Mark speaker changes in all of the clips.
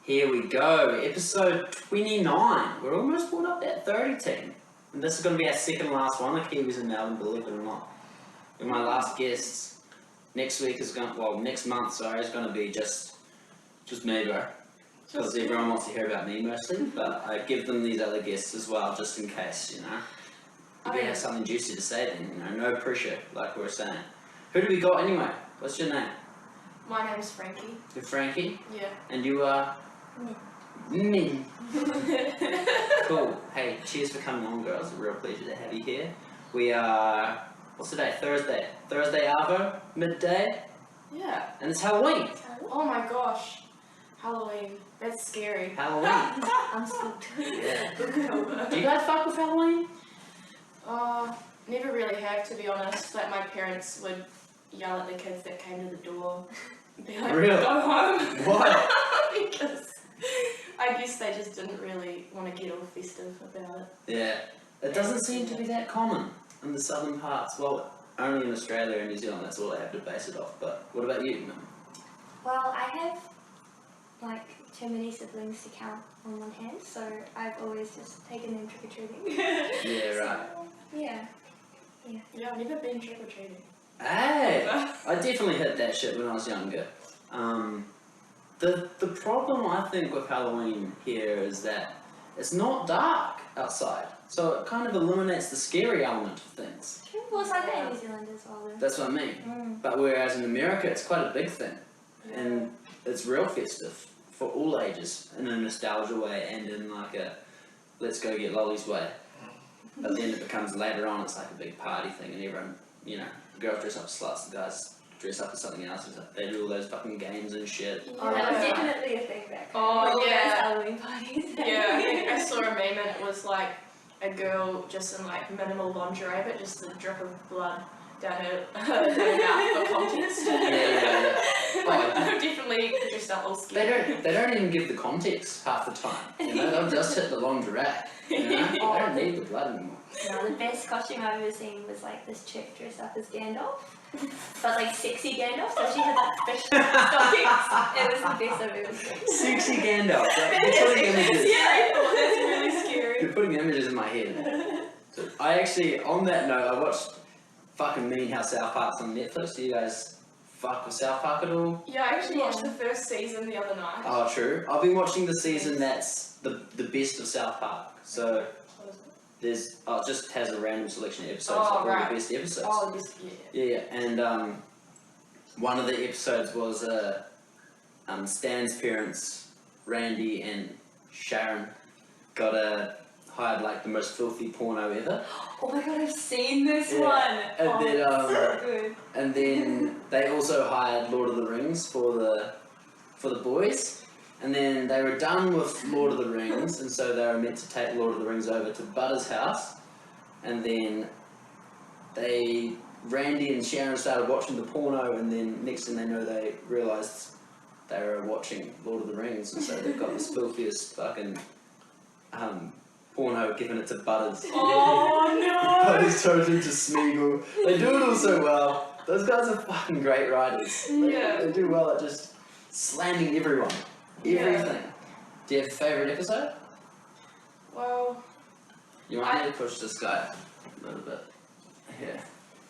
Speaker 1: Here we go, episode 29. We're almost brought up that 30 team. And this is going to be our second last one, the Kiwis in Melbourne, believe it or not. And my last guest next week is going, well, next month, sorry, is going to be just me, bro. Because everyone wants to hear about me mostly, but I give them these other guests as well, just in case, you know. If you have something juicy to say then, you know, no pressure, like we were saying. Who do we got anyway? What's your name?
Speaker 2: My name's Frankie.
Speaker 1: You're Frankie?
Speaker 2: Yeah.
Speaker 1: And you are?
Speaker 3: Me.
Speaker 1: Cool. Hey, cheers for coming on, girls. It's a real pleasure to have you here. We are, what's the day? Thursday. Thursday Arvo, midday.
Speaker 2: Yeah.
Speaker 1: And it's Halloween.
Speaker 2: Oh my gosh. Halloween. That's scary.
Speaker 1: Halloween.
Speaker 3: I'm spooked.
Speaker 1: Yeah. Do you guys fuck with Halloween?
Speaker 2: Never really have, to be honest. Like, my parents would yell at the kids that came to the door and be like,
Speaker 1: Really?
Speaker 2: go home.
Speaker 1: What?
Speaker 2: Because I guess they just didn't really want to get all festive about it.
Speaker 1: Yeah. It doesn't seem to be that common in the southern parts. Well, only in Australia and New Zealand, that's all I have to base it off. But what about you, Mim?
Speaker 3: Well, I have like too many siblings to count on one hand, so I've always just taken them trick-or-treating.
Speaker 1: Yeah, right.
Speaker 3: Yeah.
Speaker 2: Yeah, I've never been trick-or-treating.
Speaker 1: Hey! I definitely hit that shit when I was younger. The problem I think with Halloween here is that it's not dark outside, so it kind of eliminates the scary element of things.
Speaker 3: True. Well, it's like that in New Zealand as well, though.
Speaker 1: That's what I mean. But whereas in America it's quite a big thing, and it's real festive for all ages, in a nostalgia way and in like a let's go get lollies way. But then it becomes later on, it's like a big party thing, and everyone, you know, the girls dress up as sluts, the guys dress up as something else, and they do all those fucking games and shit.
Speaker 3: Yeah. Oh, that was definitely a thing back then.
Speaker 2: Oh, yeah.
Speaker 3: Halloween parties.
Speaker 2: Yeah, I think I saw a meme and it was like a girl just in like minimal lingerie, but just a drip of blood down her mouth for context.
Speaker 1: Yeah.
Speaker 2: Like, I'm definitely dressed up all scared.
Speaker 1: They don't even give the context half the time. You know, they'll just hit the lingerie. You know? They don't need the blood anymore.
Speaker 3: No, the best costume I've ever seen was like this chick dressed up as Gandalf. But like sexy Gandalf, so she had like fish stockings. It was the best I've ever seen.
Speaker 1: Sexy Gandalf. You're putting images.
Speaker 2: Yeah, that's really scary.
Speaker 1: You're putting images in my head. So I actually, on that note, I watched fucking Mean How South Park's on Netflix. Do you guys fuck with South Park at all?
Speaker 2: Yeah, I actually watched the first season the other night.
Speaker 1: Oh, true. I've been watching the season that's the best of South Park. So there's it just has a random selection of episodes of all the best episodes.
Speaker 2: Oh, yeah.
Speaker 1: And one of the episodes was Stan's parents, Randy and Sharon, hired like the most filthy porno ever.
Speaker 3: Oh my god, I've seen this one!
Speaker 1: And then,
Speaker 3: so good.
Speaker 1: And then they also hired Lord of the Rings for the boys. And then they were done with Lord of the Rings, and so they were meant to take Lord of the Rings over to Butter's house. And then Randy and Sharon started watching the porno, and then next thing they know, they realised they were watching Lord of the Rings, and so they've got this filthiest fucking porno given it to Butters.
Speaker 2: Oh no!
Speaker 1: Butters turns into Smeagol. They do it all so well. Those guys are fucking great writers. They do well at just slamming everyone. Everything. Do you have a favourite episode?
Speaker 2: Well,
Speaker 1: You might need to push this guy a little bit. Yeah.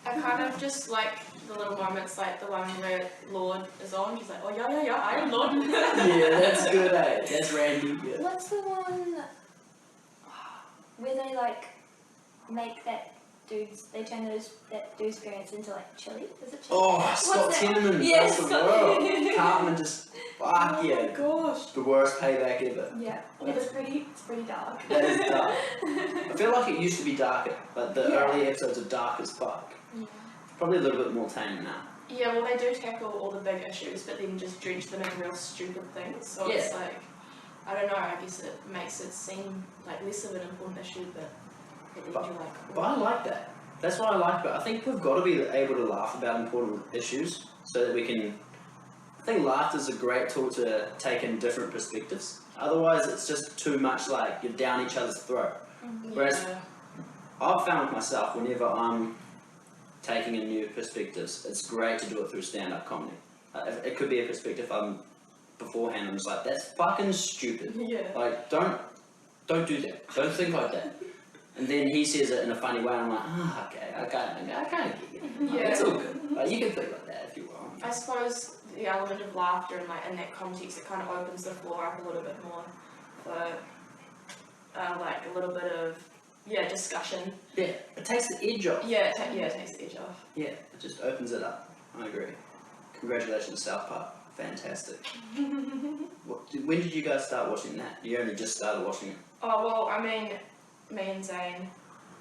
Speaker 2: I kind of just like the little moments, like the one where Lord is on. He's like, oh yeah, I am Lord.
Speaker 1: Yeah, that's good, eh? That's Randy. Yeah.
Speaker 3: What's the one where they like make that they turn that dude's parents into like chili? Is it chili?
Speaker 1: Oh, Scott Tenorman.
Speaker 3: Yes,
Speaker 1: That's the world. Cartman just, fuck
Speaker 2: Oh
Speaker 1: yeah.
Speaker 2: my gosh.
Speaker 1: The worst payback ever.
Speaker 3: Yeah, it's pretty dark.
Speaker 1: That is dark. I feel like it used to be darker, but the early episodes are dark as fuck.
Speaker 3: Yeah.
Speaker 1: Probably a little bit more tame now.
Speaker 2: Yeah, well they do tackle all the big issues, but then just drench them in real stupid things. So it's like, I don't know, I guess it makes it seem like less of an important issue, but you're like...
Speaker 1: But I like that. That's what I like about it. I think we've got to be able to laugh about important issues so that we can... I think laughter is a great tool to take in different perspectives. Otherwise it's just too much like you're down each other's throat. Whereas I've found with myself, whenever I'm taking in new perspectives, it's great to do it through stand-up comedy. It could be a perspective I'm beforehand. I'm just like, that's fucking stupid.
Speaker 2: Yeah.
Speaker 1: Like, don't do that. Don't think like that. And then he says it in a funny way. And I'm like, okay, I kind of get it. Like,
Speaker 2: Yeah.
Speaker 1: it's all good. Like, you can think like that if you want.
Speaker 2: I suppose the element of laughter and like in that context, it kind of opens the floor up a little bit more for like a little bit of discussion.
Speaker 1: Yeah, it takes the edge off.
Speaker 2: Yeah, it takes the edge off.
Speaker 1: Yeah, it just opens it up. I agree. Congratulations, South Park. Fantastic. When did you guys start watching that? You only just started watching it.
Speaker 2: Oh well, I mean, me and Zane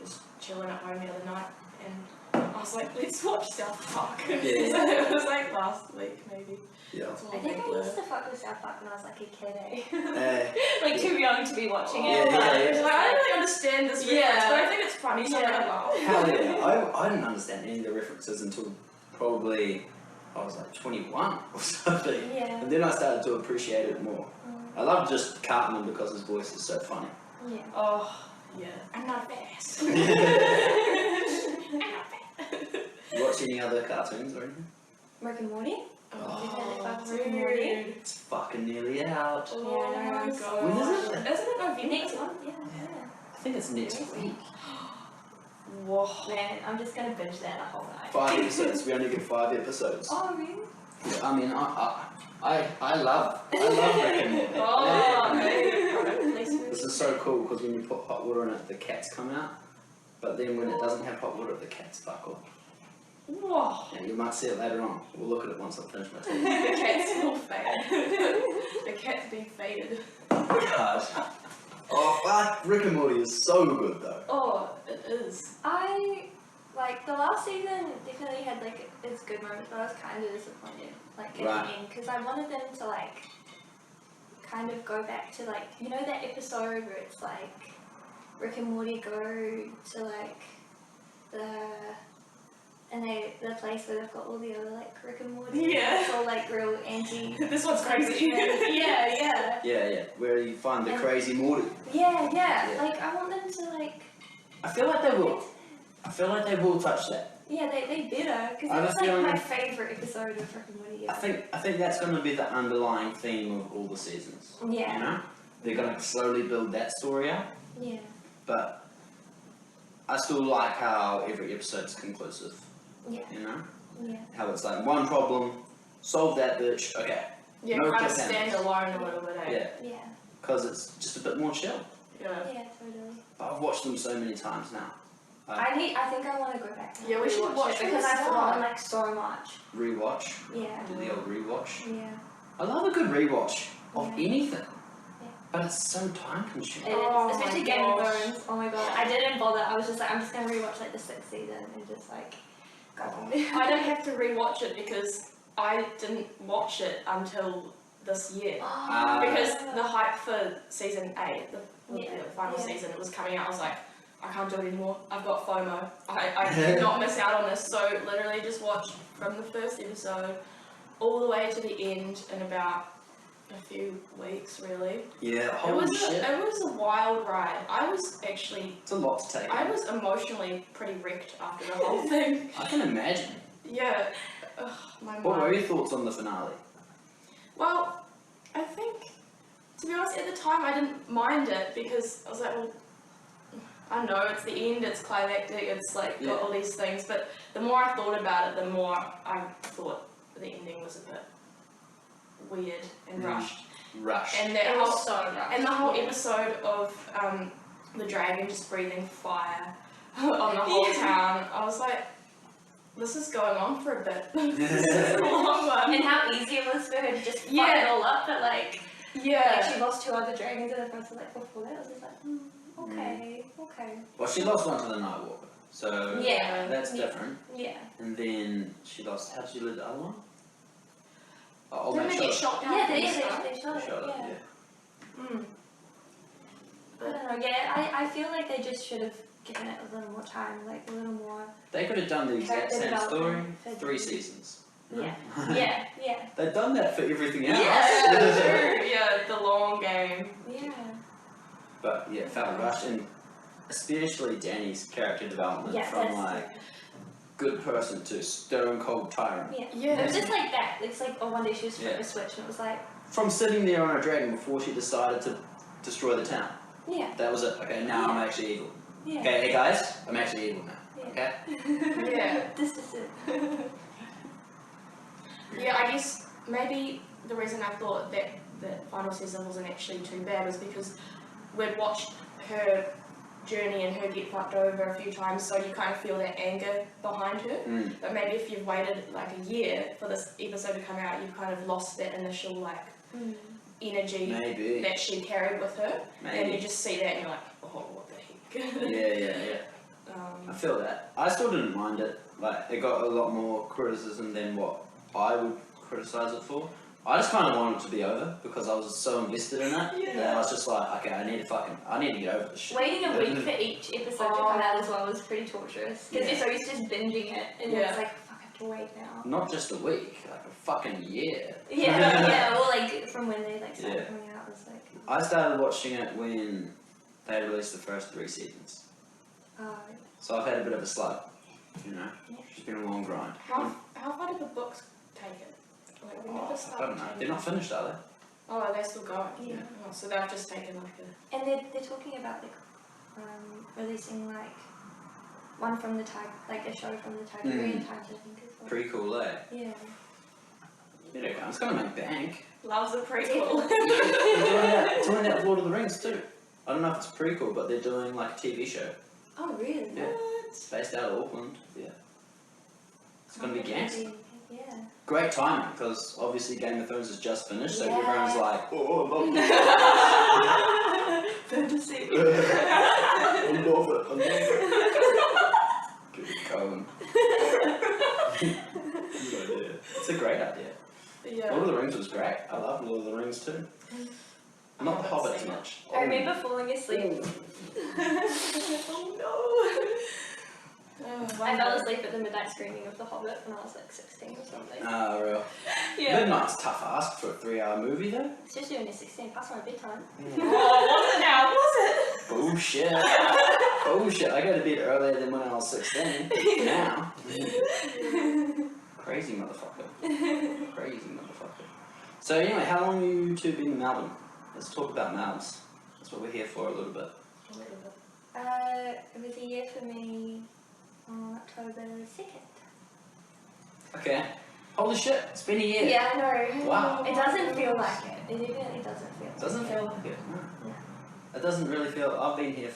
Speaker 2: was chilling at home the other night, and I was like, let's watch South Park.
Speaker 1: Yeah.
Speaker 2: So it was like last week maybe.
Speaker 1: Yeah.
Speaker 2: That's all
Speaker 3: I think I
Speaker 2: blur.
Speaker 3: used to fuck with South Park when I was like a kid,
Speaker 1: Uh,
Speaker 3: too young to be watching
Speaker 1: Yeah,
Speaker 3: it.
Speaker 1: yeah,
Speaker 3: but-
Speaker 1: yeah.
Speaker 2: Like, I don't really understand this reference,
Speaker 3: Yeah.
Speaker 2: but I think it's funny, so I'm like, oh.
Speaker 1: hell yeah. I didn't understand any of the references until probably I was like 21 or something.
Speaker 3: Yeah.
Speaker 1: And then I started to appreciate it more. I love just Cartman because his voice is so funny.
Speaker 3: Yeah.
Speaker 2: Oh, yeah. I'm not fast. I'm not fast.
Speaker 1: You watch any other cartoons or anything?
Speaker 3: Rick and Morty?
Speaker 2: Oh,
Speaker 3: Rick and Morty.
Speaker 2: dude.
Speaker 1: It's fucking nearly out.
Speaker 2: Oh
Speaker 3: Yeah, I
Speaker 2: my
Speaker 3: know.
Speaker 2: god.
Speaker 1: When is it?
Speaker 2: Isn't it November?
Speaker 3: Next one? Yeah.
Speaker 1: I think it's next week.
Speaker 2: Whoa.
Speaker 3: Man, I'm just gonna binge that a whole night.
Speaker 1: 5 episodes. We only get 5 episodes.
Speaker 3: Oh, really?
Speaker 1: I mean, I love Rick and Morty.
Speaker 2: Oh,
Speaker 1: Yeah.
Speaker 2: okay.
Speaker 1: This is so cool because when you put hot water in it, the cats come out. But then when it doesn't have hot water, the cats fuck off.
Speaker 2: Whoa.
Speaker 1: Yeah, you might see it later on. We'll look at it once I finish my tea.
Speaker 2: The cat's will fade. The cat's been faded.
Speaker 1: God. Oh, fuck. Rick and Morty is so good though.
Speaker 2: Oh, it is.
Speaker 3: Like, the last season definitely had, like, its good moments, but I was kind of disappointed, like, at
Speaker 1: Right.
Speaker 3: the end, because I wanted them to, like, kind of go back to, like, you know that episode where it's, like, Rick and Morty go to, like, the place where they've got all the other, like, Rick and Morty.
Speaker 2: Yeah.
Speaker 3: It's all, like, real anti...
Speaker 2: This one's crazy.
Speaker 3: yeah.
Speaker 1: Yeah. Where you find the crazy Morty.
Speaker 3: Yeah.
Speaker 1: Yeah.
Speaker 3: Like, I want them to, like...
Speaker 1: I feel like they will. I feel like they will touch that.
Speaker 3: Yeah, they better, because
Speaker 1: I have
Speaker 3: that's,
Speaker 1: a
Speaker 3: like,
Speaker 1: feeling-
Speaker 3: my favourite episode of Rick and Morty.
Speaker 1: I think that's going to be the underlying theme of all the seasons.
Speaker 3: Yeah.
Speaker 1: You know? They're going to slowly build that story out.
Speaker 3: Yeah.
Speaker 1: But I still like how every episode's conclusive.
Speaker 3: Yeah.
Speaker 1: You know?
Speaker 3: Yeah.
Speaker 1: How it's like one problem, solve that bitch, okay.
Speaker 2: Yeah,
Speaker 1: No
Speaker 2: kind of
Speaker 1: cliffhangers.
Speaker 2: stand alone a little bit, eh?
Speaker 1: Yeah.
Speaker 3: Yeah.
Speaker 1: Because it's just a bit more chill.
Speaker 2: Yeah.
Speaker 3: Yeah, totally.
Speaker 1: But I've watched them so many times now.
Speaker 3: I think I want to go back.
Speaker 2: Yeah, we should watch
Speaker 3: it
Speaker 2: it
Speaker 3: because
Speaker 2: from
Speaker 3: I've
Speaker 2: the
Speaker 3: forgotten
Speaker 2: start.
Speaker 3: like so much.
Speaker 1: Rewatch.
Speaker 3: Yeah.
Speaker 1: Do the old rewatch.
Speaker 3: Yeah.
Speaker 1: I love a good rewatch of
Speaker 3: Yeah.
Speaker 1: anything. But it's so time consuming.
Speaker 3: It is,
Speaker 2: Oh
Speaker 3: especially
Speaker 2: my
Speaker 3: Game of
Speaker 2: gosh.
Speaker 3: Thrones. Oh my god, I didn't bother. I was just like, I'm just gonna rewatch like the 6th season and just like go.
Speaker 2: I don't have to rewatch it because I didn't watch it until this year. Because the hype for season 8, the final season, it was coming out, I was like, I can't do it anymore. I've got FOMO. I cannot miss out on this. So literally just watched from the first episode all the way to the end in about a few weeks, really.
Speaker 1: Yeah, holy shit.
Speaker 2: It was a wild ride. I was actually,
Speaker 1: It's a lot to take.
Speaker 2: I was emotionally pretty wrecked after the whole thing.
Speaker 1: I can imagine.
Speaker 2: Yeah. Ugh, my
Speaker 1: What
Speaker 2: mind.
Speaker 1: were your thoughts on the finale?
Speaker 2: Well, I think, to be honest, at the time I didn't mind it because I was like, well, I know it's the end, it's climactic, it's like got all these things, but the more I thought about it, the more I thought the ending was a bit weird and rushed.
Speaker 1: Rush.
Speaker 2: And that
Speaker 3: It
Speaker 2: whole,
Speaker 3: was so rough.
Speaker 2: and the whole episode of the dragon just breathing fire on the whole town, I was like, this is going on for a bit. This is a long one.
Speaker 3: And how easy it was for her to just fuck
Speaker 2: Yeah.
Speaker 3: it all up, but like
Speaker 2: Yeah.
Speaker 3: she lost 2 other dragons in the process. Like before that, I was just like, okay.
Speaker 1: Well, she lost one to the Nightwalker, so
Speaker 3: Yeah.
Speaker 1: that's different.
Speaker 3: Yeah.
Speaker 1: And then she lost. How did she lose the other one? Oh,
Speaker 2: Didn't they get shot down?
Speaker 3: Yeah,
Speaker 2: from
Speaker 3: they
Speaker 2: the start?
Speaker 3: shot it.
Speaker 1: Shut up,
Speaker 3: Yeah.
Speaker 2: Mm.
Speaker 3: I don't know. Yeah, I feel like they just should have given it a little more time, like a little more.
Speaker 1: They could have done the exact
Speaker 3: Character
Speaker 1: same story,
Speaker 3: development for
Speaker 1: 3 seasons.
Speaker 3: Yeah. Yeah.
Speaker 1: They've done that for everything else.
Speaker 2: Yeah, true. Yeah, the long game.
Speaker 3: Yeah.
Speaker 1: But yeah, it felt rushed, and especially Danny's character development
Speaker 3: Yeah.
Speaker 1: from like good person to stone cold tyrant.
Speaker 3: Yeah.
Speaker 2: Yeah.
Speaker 3: It was just like that. It's like, oh, one day she was flipping
Speaker 1: Yeah.
Speaker 3: a switch and it was like,
Speaker 1: from sitting there on a dragon before she decided to destroy the town.
Speaker 3: Yeah.
Speaker 1: That was it. Okay, now I'm actually evil.
Speaker 3: Yeah.
Speaker 1: Okay, hey guys, I'm actually evil now. Okay?
Speaker 2: Yeah.
Speaker 3: This is it.
Speaker 2: Yeah, I guess maybe the reason I thought that the final season wasn't actually too bad was because we'd watched her journey and her get fucked over a few times, so you kind of feel that anger behind her. But maybe if you've waited like a year for this episode to come out, you've kind of lost that initial like energy that she carried with her, and you just see that and you're like, oh, what the heck.
Speaker 1: Yeah. I feel that. I still didn't mind it. Like, it got a lot more criticism than what I would criticise it for. I just kind of wanted it to be over because I was so invested in it.
Speaker 2: Yeah.
Speaker 1: That I was just like, okay, I need to get over this shit.
Speaker 3: Waiting a week for each episode to come out as well was pretty torturous. Because you're so used to just binging it, and it's like, fuck, I have to wait now.
Speaker 1: Not just a week, like a fucking year.
Speaker 3: Yeah, well, like, from when they, like, started coming out, it was like...
Speaker 1: I started watching it when they released the first 3 seasons. So I've had a bit of a slug, you know. It's been a long grind.
Speaker 2: How far did the books take it? Like, we never
Speaker 1: I
Speaker 2: started
Speaker 1: don't know.
Speaker 2: taking
Speaker 1: They're not finished, are they?
Speaker 2: Oh, are they still going?
Speaker 3: Yeah.
Speaker 2: Oh, so they've just taken like a...
Speaker 3: And they're talking about, like, releasing, like, one from the Tiger, like, a show from the Tigerian times, I think, as well.
Speaker 1: Prequel, eh?
Speaker 3: Yeah.
Speaker 1: It's gonna make bank.
Speaker 2: Loves a prequel.
Speaker 1: They're doing that with Lord of the Rings too. I don't know if it's a prequel, but they're doing like a TV show.
Speaker 2: Oh, really?
Speaker 1: Yeah.
Speaker 2: What?
Speaker 1: It's based out of Auckland. Yeah. It's gonna be gangster.
Speaker 3: Yeah.
Speaker 1: Great timing, because obviously Game of Thrones has just finished, so everyone's like, oh, I love it.
Speaker 3: Fantasy.
Speaker 1: I love it. Good Cohen. Good idea. It's a great idea.
Speaker 2: Yeah.
Speaker 1: Lord of the Rings was great. I love Lord of the Rings too. Not The Hobbit too much.
Speaker 3: I remember falling asleep.
Speaker 2: Oh no!
Speaker 3: I fell asleep at the midnight screening of The Hobbit when I was like 16 or something.
Speaker 1: Ah, real.
Speaker 3: Yeah.
Speaker 1: Midnight's tough ask for a 3-hour movie though.
Speaker 3: It's just doing a 16 past my bedtime.
Speaker 2: Oh, was it now? Was it?
Speaker 1: Bullshit. Bullshit. I go to bed earlier than when I was 16. Now. Crazy motherfucker. Crazy motherfucker. So anyway, how long have you two been in Melbourne? Let's talk about Melbs. That's what we're here for a little bit.
Speaker 3: It was a year for me on October 2nd.
Speaker 1: Okay. Holy shit, it's been a year.
Speaker 3: Yeah, I know.
Speaker 1: Wow.
Speaker 3: It doesn't feel like it. It really doesn't feel like
Speaker 1: Doesn't
Speaker 3: it.
Speaker 1: feel like it, no. It doesn't really feel... I've been here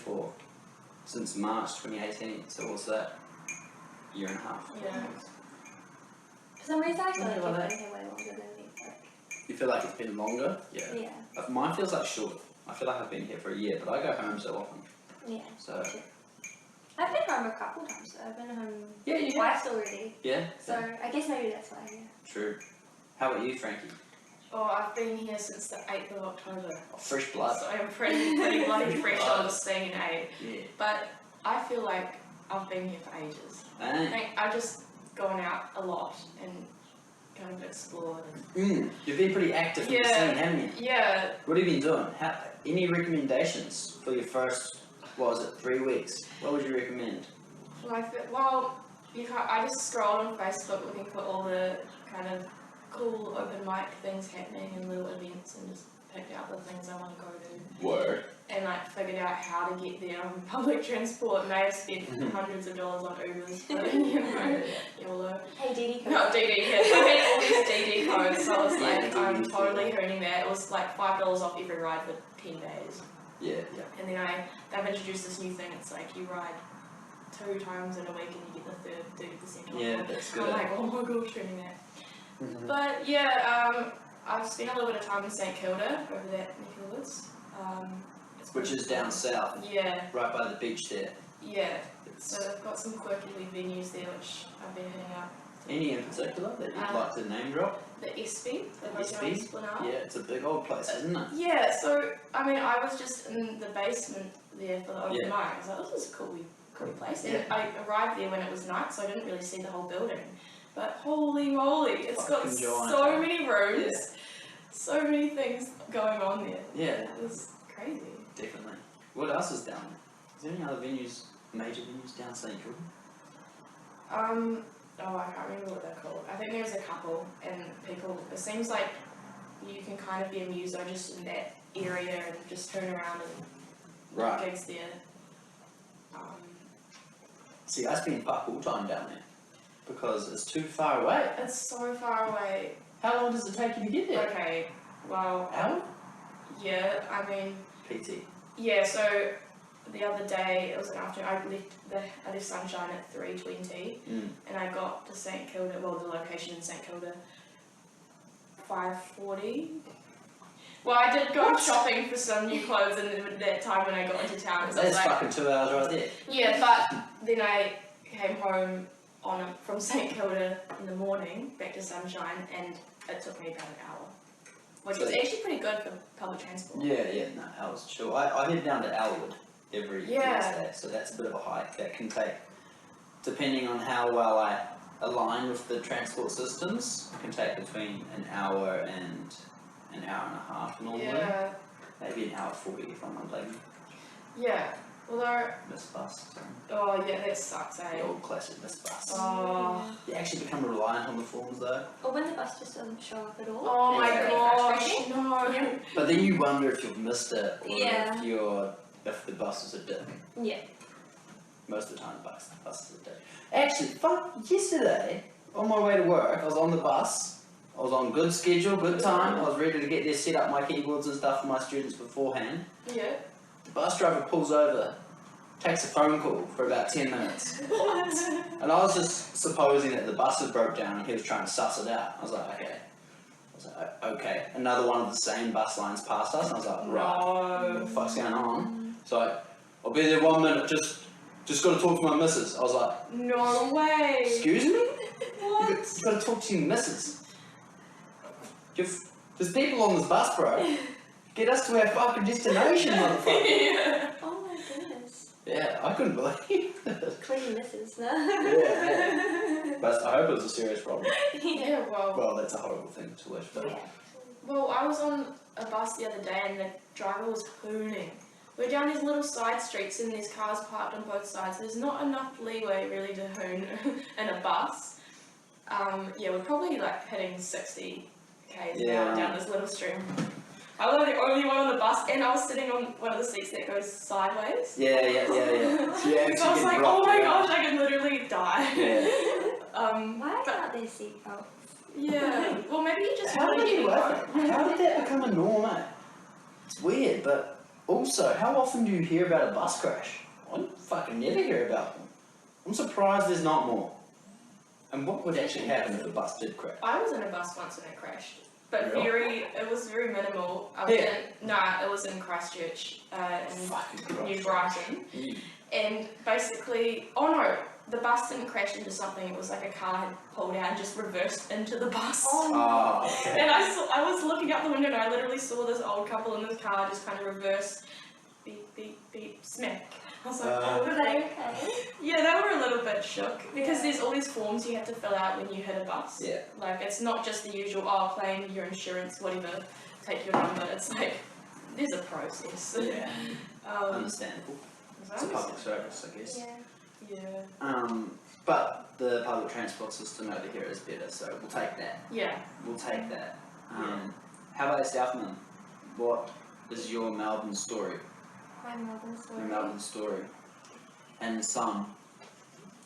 Speaker 1: since March 2018, so what's that? Year and a half.
Speaker 2: Yeah.
Speaker 3: For some reason I feel like
Speaker 1: Something like
Speaker 3: you've been here way longer than me. Like,
Speaker 1: You feel like it's been longer? Yeah.
Speaker 3: yeah.
Speaker 1: Mine feels like short. I feel like I've been here for a year, but I go home so often.
Speaker 3: Yeah.
Speaker 1: So...
Speaker 3: I've been home a couple times, so I've been home
Speaker 1: Yeah.
Speaker 3: twice already.
Speaker 1: Yeah?
Speaker 3: So I guess maybe that's why, yeah.
Speaker 1: True. How about you, Frankie?
Speaker 2: Oh, I've been here since the 8th of October.
Speaker 1: Oh, fresh blood.
Speaker 2: So I'm pretty bloody fresh on the scene, eh?
Speaker 1: Yeah.
Speaker 2: But I feel like I've been here for ages. I think I've just gone out a lot and kind of explored.
Speaker 1: You've been pretty active in the
Speaker 2: Yeah.
Speaker 1: scene, haven't you?
Speaker 2: Yeah.
Speaker 1: What have you been doing? Any recommendations for your first, 3 weeks? What would you recommend?
Speaker 2: Well, I just scrolled on Facebook looking for all the kind of cool open mic things happening and little events, and just picked out the things I want to go to.
Speaker 1: Word.
Speaker 2: And like figured out how to get there on public transport. May have spent hundreds of dollars on Ubers, but you know, YOLO.
Speaker 3: Hey, DiDi.
Speaker 2: Not DiDi, yeah. I had all these DiDi codes, so I was like,
Speaker 1: Yeah,
Speaker 2: I'm
Speaker 1: DiDi,
Speaker 2: totally
Speaker 1: yeah.
Speaker 2: earning that. It was like $5 off every ride for 10 days.
Speaker 1: Yeah.
Speaker 2: And then they've introduced this new thing. It's like you ride 2 times in a week and you get the third 30% off.
Speaker 1: Yeah, that's good.
Speaker 2: I'm like, oh my gosh, earning that. But yeah, I've spent a little bit of time in St Kilda, over that neck of the woods.
Speaker 1: Which is down south,
Speaker 2: Yeah,
Speaker 1: right by the beach there.
Speaker 2: yeah. So they've got some quirky venues there which I've been hitting up.
Speaker 1: Any in particular that you'd like to name drop?
Speaker 2: The Espy, the
Speaker 1: Espy?
Speaker 2: Esplanade.
Speaker 1: Yeah, it's a big old place, isn't it?
Speaker 2: Yeah, so I mean, I was just in the basement there for the open
Speaker 1: Yeah.
Speaker 2: mic. I was like, this is a cool place.
Speaker 1: Yeah.
Speaker 2: And I arrived there when it was night, so I didn't really see the whole building. But holy moly, it's got
Speaker 1: Fucking giant.
Speaker 2: so many rooms,
Speaker 1: Yeah.
Speaker 2: so many things going on there.
Speaker 1: Yeah.
Speaker 2: It was crazy.
Speaker 1: Definitely. What else is down there? Is there any other venues, major venues down St Kilda?
Speaker 2: Oh, I can't remember what they're called. I think there's a couple, and people. It seems like you can kind of be a muso just in that area and just turn around and
Speaker 1: Right.
Speaker 2: gigs there.
Speaker 1: See, I spend fuck all time down there because it's too far away.
Speaker 2: It's so far away.
Speaker 1: How long does it take you to get there?
Speaker 2: Okay, well,
Speaker 1: Hour?
Speaker 2: yeah, I mean,
Speaker 1: PT.
Speaker 2: yeah, so the other day, it was an afternoon, I left Sunshine at 3:20 and I got to St Kilda, well, the location in St Kilda, 5:40. Well, I did go shopping for some new clothes in that time when I got into town. Cause I was
Speaker 1: That's
Speaker 2: like,
Speaker 1: fucking 2 hours right there.
Speaker 2: yeah, but then I came home from St Kilda in the morning, back to Sunshine, and it took me about an hour. Which is actually pretty good for public transport.
Speaker 1: Yeah, no, hours chill. I head down to Elwood every Thursday, so that's a bit of a hike. That can take, depending on how well I align with the transport systems, it can take between an hour and an hour and a half normally.
Speaker 2: Yeah.
Speaker 1: Maybe an hour 40 if I'm not blaming.
Speaker 2: Yeah. Although,
Speaker 1: Miss bus.
Speaker 2: oh yeah, that sucks, eh?
Speaker 1: The old classic miss bus.
Speaker 2: Oh.
Speaker 1: You actually become reliant on the forms though.
Speaker 3: Or when the bus just doesn't show up at all.
Speaker 2: Oh my
Speaker 3: It's really
Speaker 2: gosh,
Speaker 3: frustrating.
Speaker 2: no.
Speaker 3: Yeah.
Speaker 1: But then you wonder if you've missed it or
Speaker 3: Yeah.
Speaker 1: if the bus is a dick.
Speaker 3: Yeah.
Speaker 1: Most of the time the bus is a dick. Actually, yesterday, on my way to work, I was on the bus. I was on good schedule, good time. I was ready to get there, set up my keyboards and stuff for my students beforehand.
Speaker 2: Yeah.
Speaker 1: The bus driver pulls over, takes a phone call for about 10 minutes.
Speaker 2: What?
Speaker 1: And I was just supposing that the bus had broke down and he was trying to suss it out. I was like, okay. Another one of the same bus lines passed us. And I was like, right, what the fuck's going on? So I'll be there 1 minute, just got to talk to my missus. I was like,
Speaker 2: No way.
Speaker 1: excuse me?
Speaker 2: What?
Speaker 1: You've got to talk to your missus. There's people on this bus, bro. Get us to our fucking destination, motherfucker.
Speaker 2: Yeah.
Speaker 3: Oh my goodness.
Speaker 1: Yeah, I couldn't believe it.
Speaker 3: Clean misses.
Speaker 1: Yeah. But I hope it was a serious problem.
Speaker 2: Yeah,
Speaker 1: Well, that's a horrible thing to wish, but...
Speaker 3: Yeah.
Speaker 2: Well, I was on a bus the other day and the driver was hooning. We're down these little side streets and there's cars parked on both sides. There's not enough leeway really to hoon in a bus. Yeah, we're probably like hitting 60 k's an hour down this little stream. I was the only one on the bus and I was sitting on one of the seats that goes sideways.
Speaker 1: Yeah. So you
Speaker 2: So I was like, oh my gosh, I could literally die.
Speaker 1: Yeah.
Speaker 3: Why aren't there seatbelts?
Speaker 2: Yeah. Well, maybe you just
Speaker 1: How
Speaker 2: want to
Speaker 1: did
Speaker 2: get in
Speaker 1: How did that become a norm, eh? It's weird, but also, how often do you hear about a bus crash? I fucking never hear about them. I'm surprised there's not more. And what would actually happen if a bus did crash?
Speaker 2: I was in a bus once and it crashed. But
Speaker 1: Really?
Speaker 2: it was very minimal. It was in Christchurch, in
Speaker 1: Fucking
Speaker 2: New Brighton. And basically, the bus didn't crash into something, it was like a car had pulled out and just reversed into the bus.
Speaker 1: Oh, okay.
Speaker 2: And I was looking out the window and I literally saw this old couple in this car just kind of reverse, beep, beep, beep, smack. I was like,
Speaker 3: Were they okay?
Speaker 2: yeah, they were a little bit shook because there's all these forms you have to fill out when you hit a bus.
Speaker 1: Yeah.
Speaker 2: Like, it's not just the usual, claim your insurance, whatever, take your number. It's like, there's a process.
Speaker 1: Yeah. Understandable. It's a public service, I guess.
Speaker 2: Yeah.
Speaker 1: But the public transport system over here is better, so we'll take that.
Speaker 2: Yeah.
Speaker 1: We'll take that. How about Southman? What is your Melbourne story?
Speaker 3: My Melbourne story.
Speaker 1: Your Melbourne story. And some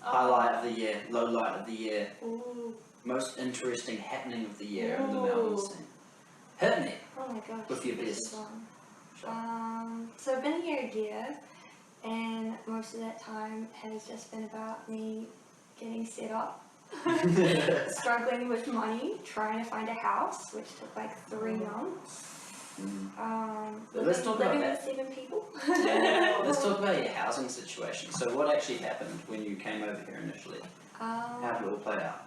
Speaker 1: highlight of the year, low light of the year,
Speaker 3: Ooh.
Speaker 1: most interesting happening of the year in the
Speaker 2: Ooh.
Speaker 1: Melbourne scene. Hit me
Speaker 3: Oh my gosh.
Speaker 1: with your
Speaker 3: this
Speaker 1: best.
Speaker 3: is one. So I've been here a year, and most of that time has just been about me getting set up, struggling with money, trying to find a house, which took like 3 months.
Speaker 1: Let's talk about
Speaker 3: living
Speaker 1: that.
Speaker 3: with 7 people.
Speaker 1: Let's talk about your housing situation. So what actually happened when you came over here initially? How did it all play out?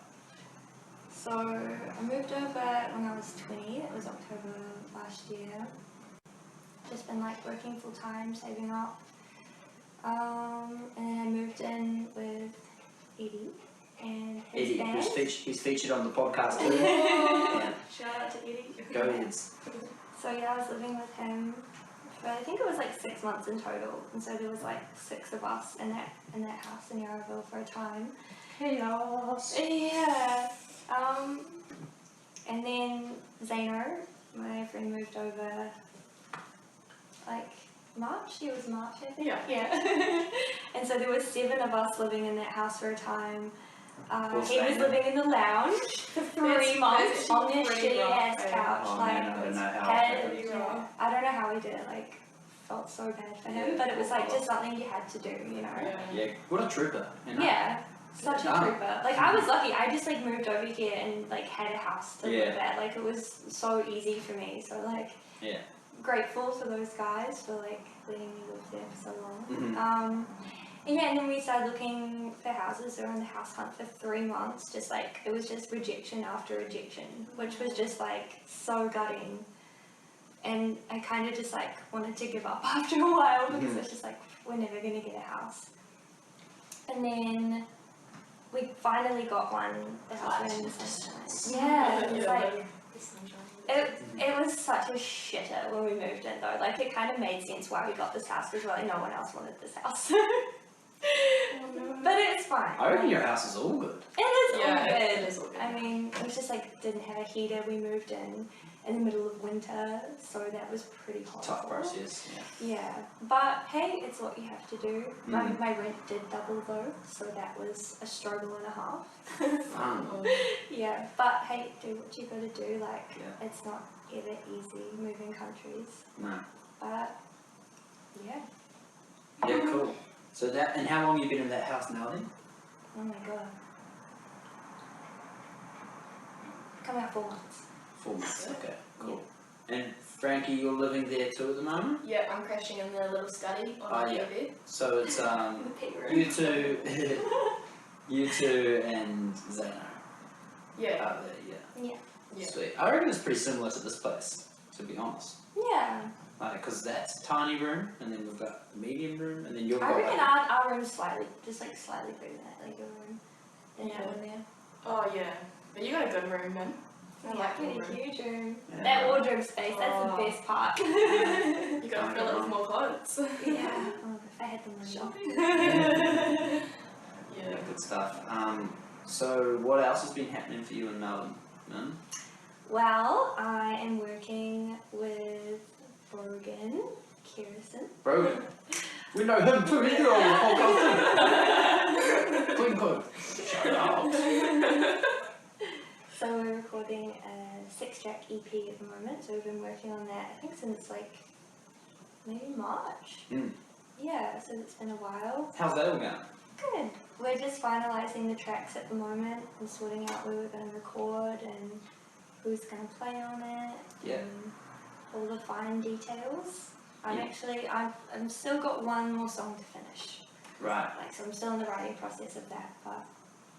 Speaker 3: So I moved over when I was 20. It was October last year. Just been like working full time, saving up. And then I moved in with Eddie and his
Speaker 1: Eddie,
Speaker 3: band.
Speaker 1: he's featured on the podcast too.
Speaker 3: Yeah. Shout out to Eddie.
Speaker 1: Go Eds.
Speaker 3: So yeah, I was living with him for I think it was like 6 months in total, and so there was like 6 of us in that house in Yarraville for a time.
Speaker 1: Chaos.
Speaker 3: Yeah. And then Zano my friend moved over, like, March? It was March, I think.
Speaker 2: Yeah.
Speaker 3: And so there was 7 of us living in that house for a time.
Speaker 1: Cool
Speaker 3: He was
Speaker 1: staying
Speaker 3: living in the lounge for 3 months
Speaker 2: That's
Speaker 3: on this
Speaker 2: pretty
Speaker 3: shitty
Speaker 2: rough,
Speaker 3: ass
Speaker 2: eh?
Speaker 3: couch.
Speaker 1: Oh
Speaker 3: like,
Speaker 1: man, I don't know how it
Speaker 3: had,
Speaker 1: happened.
Speaker 3: yeah, I don't know how he did it. Like, felt so bad for him, but it was like just something you had to do, you know.
Speaker 1: Yeah, what a trooper, you know?
Speaker 3: Yeah, such
Speaker 1: Yeah.
Speaker 3: a trooper. Like, I was lucky. I just like moved over here and like had a house to live
Speaker 1: Yeah.
Speaker 3: at. Like, it was so easy for me. So like,
Speaker 1: Yeah.
Speaker 3: grateful for those guys for like letting me live there for so long.
Speaker 1: Mhm.
Speaker 3: And yeah, and then we started looking for houses. We were on the house hunt for 3 months. Just like, it was just rejection after rejection, which was just like so gutting. And I kind of just like wanted to give up after a while because it's just like, we're never going to get a house. And then we finally got one, the house we're in the sunshine. Yeah, it was like, it was such a shitter when we moved in though. Like, it kind of made sense why we got this house because really no one else wanted this house. But it's fine.
Speaker 1: I reckon your house is all good.
Speaker 3: It is all
Speaker 2: Yeah,
Speaker 3: good.
Speaker 2: it is all good.
Speaker 3: I mean, it was just like, didn't have a heater. We moved in the middle of winter, so that was pretty horrible.
Speaker 1: Tough process, yeah.
Speaker 3: Yeah, but hey, it's what you have to do.
Speaker 1: Mm.
Speaker 3: My rent did double though, so that was a struggle and a half.
Speaker 1: Fun.
Speaker 3: Yeah, but hey, do what you gotta do. Like,
Speaker 1: Yeah.
Speaker 3: it's not ever easy moving countries,
Speaker 1: No.
Speaker 3: but yeah.
Speaker 1: Yeah, cool. So that, and how long have you been in that house now then?
Speaker 3: Oh my god. Coming up 4 months.
Speaker 1: 4 months, okay, cool. And Frankie, you're living there too at the moment?
Speaker 2: Yeah, I'm crashing in the little study on
Speaker 1: Oh,
Speaker 2: the
Speaker 1: yeah.
Speaker 2: bed.
Speaker 1: So it's
Speaker 3: The pet room.
Speaker 1: you two, you two and Zeno
Speaker 2: Yeah.
Speaker 1: out there, yeah.
Speaker 2: Yeah.
Speaker 1: Sweet. I reckon it's pretty similar to this place, to be honest.
Speaker 3: Yeah.
Speaker 1: Because that's a tiny room, and then we've got the medium room, and then you've
Speaker 3: I
Speaker 1: got
Speaker 3: reckon
Speaker 1: like
Speaker 3: our room's slightly bigger than that, like your room. Than that one there.
Speaker 2: Oh yeah. But you got a good room, man. I
Speaker 3: Yeah,
Speaker 2: like your
Speaker 3: really
Speaker 2: room.
Speaker 3: huge room.
Speaker 1: Yeah.
Speaker 3: That wardrobe space, that's
Speaker 2: Oh.
Speaker 3: the best part.
Speaker 2: You gotta fill it with more clothes.
Speaker 3: Yeah. Oh, if I had the money.
Speaker 2: Shopping.
Speaker 1: yeah,
Speaker 2: Yeah.
Speaker 1: good stuff. So what else has been happening for you in Melbourne, man?
Speaker 3: Well, I am working with Brogan Kirsten.
Speaker 1: Brogan. We know him too, he's on the podcast too. Glencoe. Shout out.
Speaker 3: So we're recording a 6-track EP at the moment, so we've been working on that, I think since like, maybe March.
Speaker 1: Mm.
Speaker 3: Yeah, so it's been a while.
Speaker 1: How's that all going?
Speaker 3: Good. We're just finalising the tracks at the moment and sorting out where we're going to record and who's going to play on it.
Speaker 1: Yeah.
Speaker 3: And all the fine details.
Speaker 1: Yeah.
Speaker 3: I'm still got one more song to finish.
Speaker 1: Right.
Speaker 3: Like, so I'm still in the writing process of that, but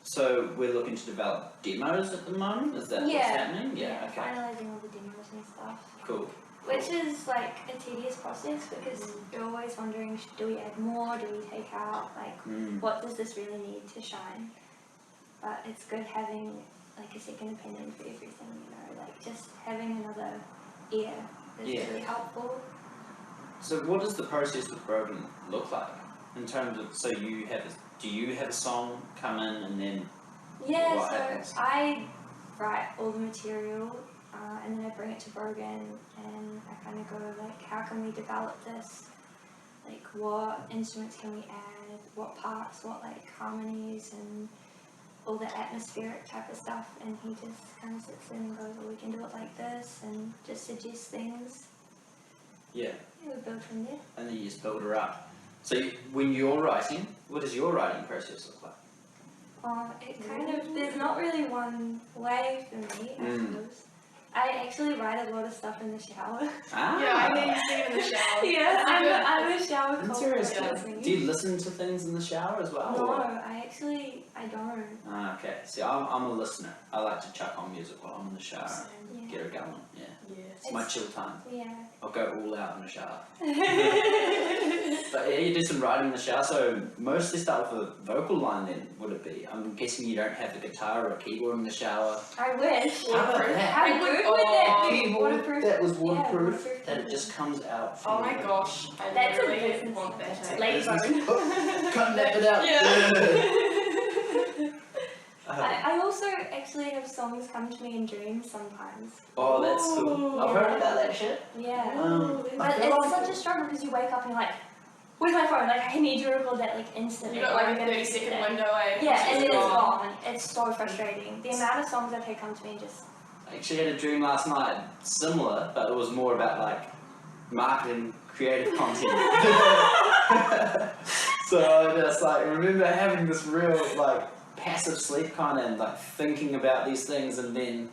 Speaker 1: So we're looking to develop demos at the moment? Is that what's happening? Yeah, okay.
Speaker 3: finalising all the demos and stuff.
Speaker 1: Cool.
Speaker 3: Which is like a tedious process because you're always wondering, do we add more, do we take out, like what does this really need to shine? But it's good having like a second opinion for everything, you know, like just having another ear is
Speaker 1: Yeah.
Speaker 3: really helpful.
Speaker 1: So what does the process with Brogan look like? In terms of, so you have do you have a song come in and then
Speaker 3: Yeah,
Speaker 1: what
Speaker 3: so
Speaker 1: happens?
Speaker 3: I write all the material and then I bring it to Brogan and I kind of go like, how can we develop this? Like, what instruments can we add? What parts? What like harmonies and all the atmospheric type of stuff? And he just kind of sits in and goes, well, we can do it like this, and just suggests things.
Speaker 1: Yeah,
Speaker 3: Yeah, we build from there.
Speaker 1: and then you just build her up. So when you're writing, what does your writing process look like?
Speaker 3: It kind of, there's not really one way for me, I
Speaker 1: Mm.
Speaker 3: suppose. I actually write a lot of stuff in the shower.
Speaker 1: Ah,
Speaker 2: Yeah, I need to sing in the shower.
Speaker 3: Yeah, I'm a shower
Speaker 1: interesting.
Speaker 3: culprit.
Speaker 1: Do you listen to things in the shower as well?
Speaker 3: No,
Speaker 1: or-
Speaker 3: I don't.
Speaker 1: Ah, okay. See, I'm a listener. I like to chuck on music while I'm in the shower.
Speaker 3: Yeah.
Speaker 1: Get her going. Yeah,
Speaker 2: Yeah.
Speaker 1: it's my chill time.
Speaker 3: Yeah.
Speaker 1: I'll go all out in the shower. But yeah, you do some writing in the shower, so mostly start with a vocal line then, would it be? I'm guessing you don't have the guitar or a keyboard in the shower.
Speaker 3: I wish.
Speaker 1: How about that?
Speaker 3: How good would that be?
Speaker 1: Keyboard
Speaker 3: Waterproof?
Speaker 1: that was
Speaker 3: Yeah,
Speaker 1: waterproof,
Speaker 3: waterproof
Speaker 1: that it
Speaker 3: keyboard.
Speaker 1: just comes out from
Speaker 2: Oh my
Speaker 1: the-
Speaker 2: gosh, I
Speaker 3: That's a
Speaker 2: literally
Speaker 3: business
Speaker 2: want that.
Speaker 3: Late
Speaker 1: Business.
Speaker 3: bone.
Speaker 1: Oh, cutting that bit out.
Speaker 2: Yeah.
Speaker 3: I also actually have songs come to me in dreams sometimes.
Speaker 1: Oh, that's cool. I've heard about that shit.
Speaker 3: Yeah.
Speaker 1: I
Speaker 3: But
Speaker 1: feel
Speaker 3: it's
Speaker 1: like
Speaker 3: such a struggle because you wake up and you're like, where's my phone? Like, I need to record that like instantly.
Speaker 2: You got like a 30-second window, eh?
Speaker 3: Yeah, and then it's
Speaker 2: gone.
Speaker 3: gone. It's so frustrating. The amount of songs I've had come to me and just...
Speaker 1: I actually had a dream last night, similar, but it was more about like marketing, creative content. So I just like remember having this real like passive sleep kind of and like thinking about these things, and then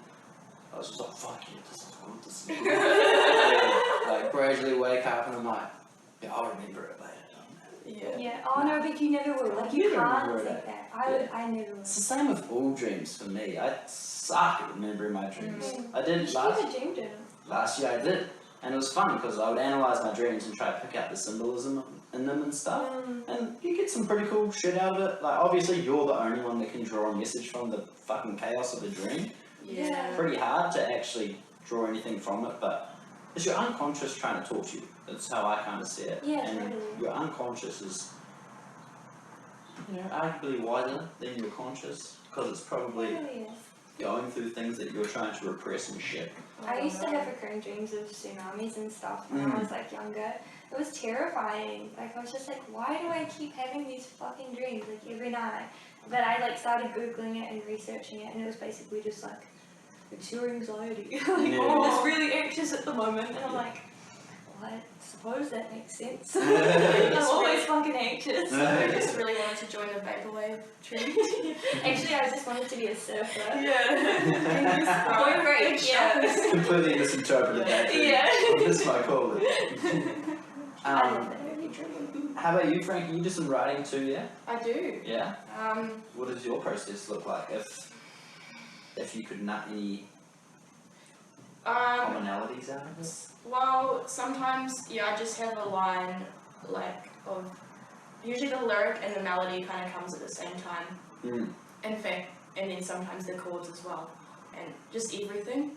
Speaker 1: I was just like, fuck yeah, this is good, this is good. And, like gradually wake up and I'm like, yeah, I'll remember it later.
Speaker 2: Yeah.
Speaker 3: Yeah. Oh no, but you never will. Like, you
Speaker 1: never
Speaker 3: can't
Speaker 1: remember
Speaker 3: think
Speaker 1: that.
Speaker 3: that. I never will.
Speaker 1: It's the same with all dreams for me. I suck at remembering my dreams. I
Speaker 3: You
Speaker 1: did
Speaker 3: should keep a dream journal.
Speaker 1: last year I did. And it was fun because I would analyse my dreams and try to pick out the symbolism in them and stuff. And you get some pretty cool shit out of it. Like, obviously, you're the only one that can draw a message from the fucking chaos of a dream.
Speaker 2: Yeah.
Speaker 1: Pretty hard to actually draw anything from it, but it's your unconscious trying to talk to you. That's how I kind of see it.
Speaker 3: Yeah,
Speaker 1: and
Speaker 3: totally.
Speaker 1: your unconscious is, you know, arguably wiser than your conscious because it's probably
Speaker 3: Really is.
Speaker 1: going through things that you're trying to repress and shit.
Speaker 3: I used to have recurring dreams of tsunamis and stuff when I was like younger. It was terrifying. Like, I was just like, why do I keep having these fucking dreams like every night? But I like started googling it and researching it, and it was basically just like, it's your anxiety. Like, I'm just really anxious at the moment, and I'm like, well, I suppose that makes sense. I'm always fucking anxious.
Speaker 2: I just really wanted to join the vaporwave trend.
Speaker 3: Actually, I just wanted to be a surfer.
Speaker 2: Yeah.
Speaker 3: Point break, yeah.
Speaker 1: Completely misinterpreted that.
Speaker 3: Yeah.
Speaker 1: Well, this might call it.
Speaker 3: I love that movie dream.
Speaker 1: How about you, Frankie? You do some writing too, yeah?
Speaker 2: I do.
Speaker 1: Yeah? What does your process look like if you could nut any commonalities out of it?
Speaker 2: Well, sometimes, yeah, I just have a line, like, of... Usually the lyric and the melody kind of comes at the same time. In fact, and then sometimes the chords as well. And just everything.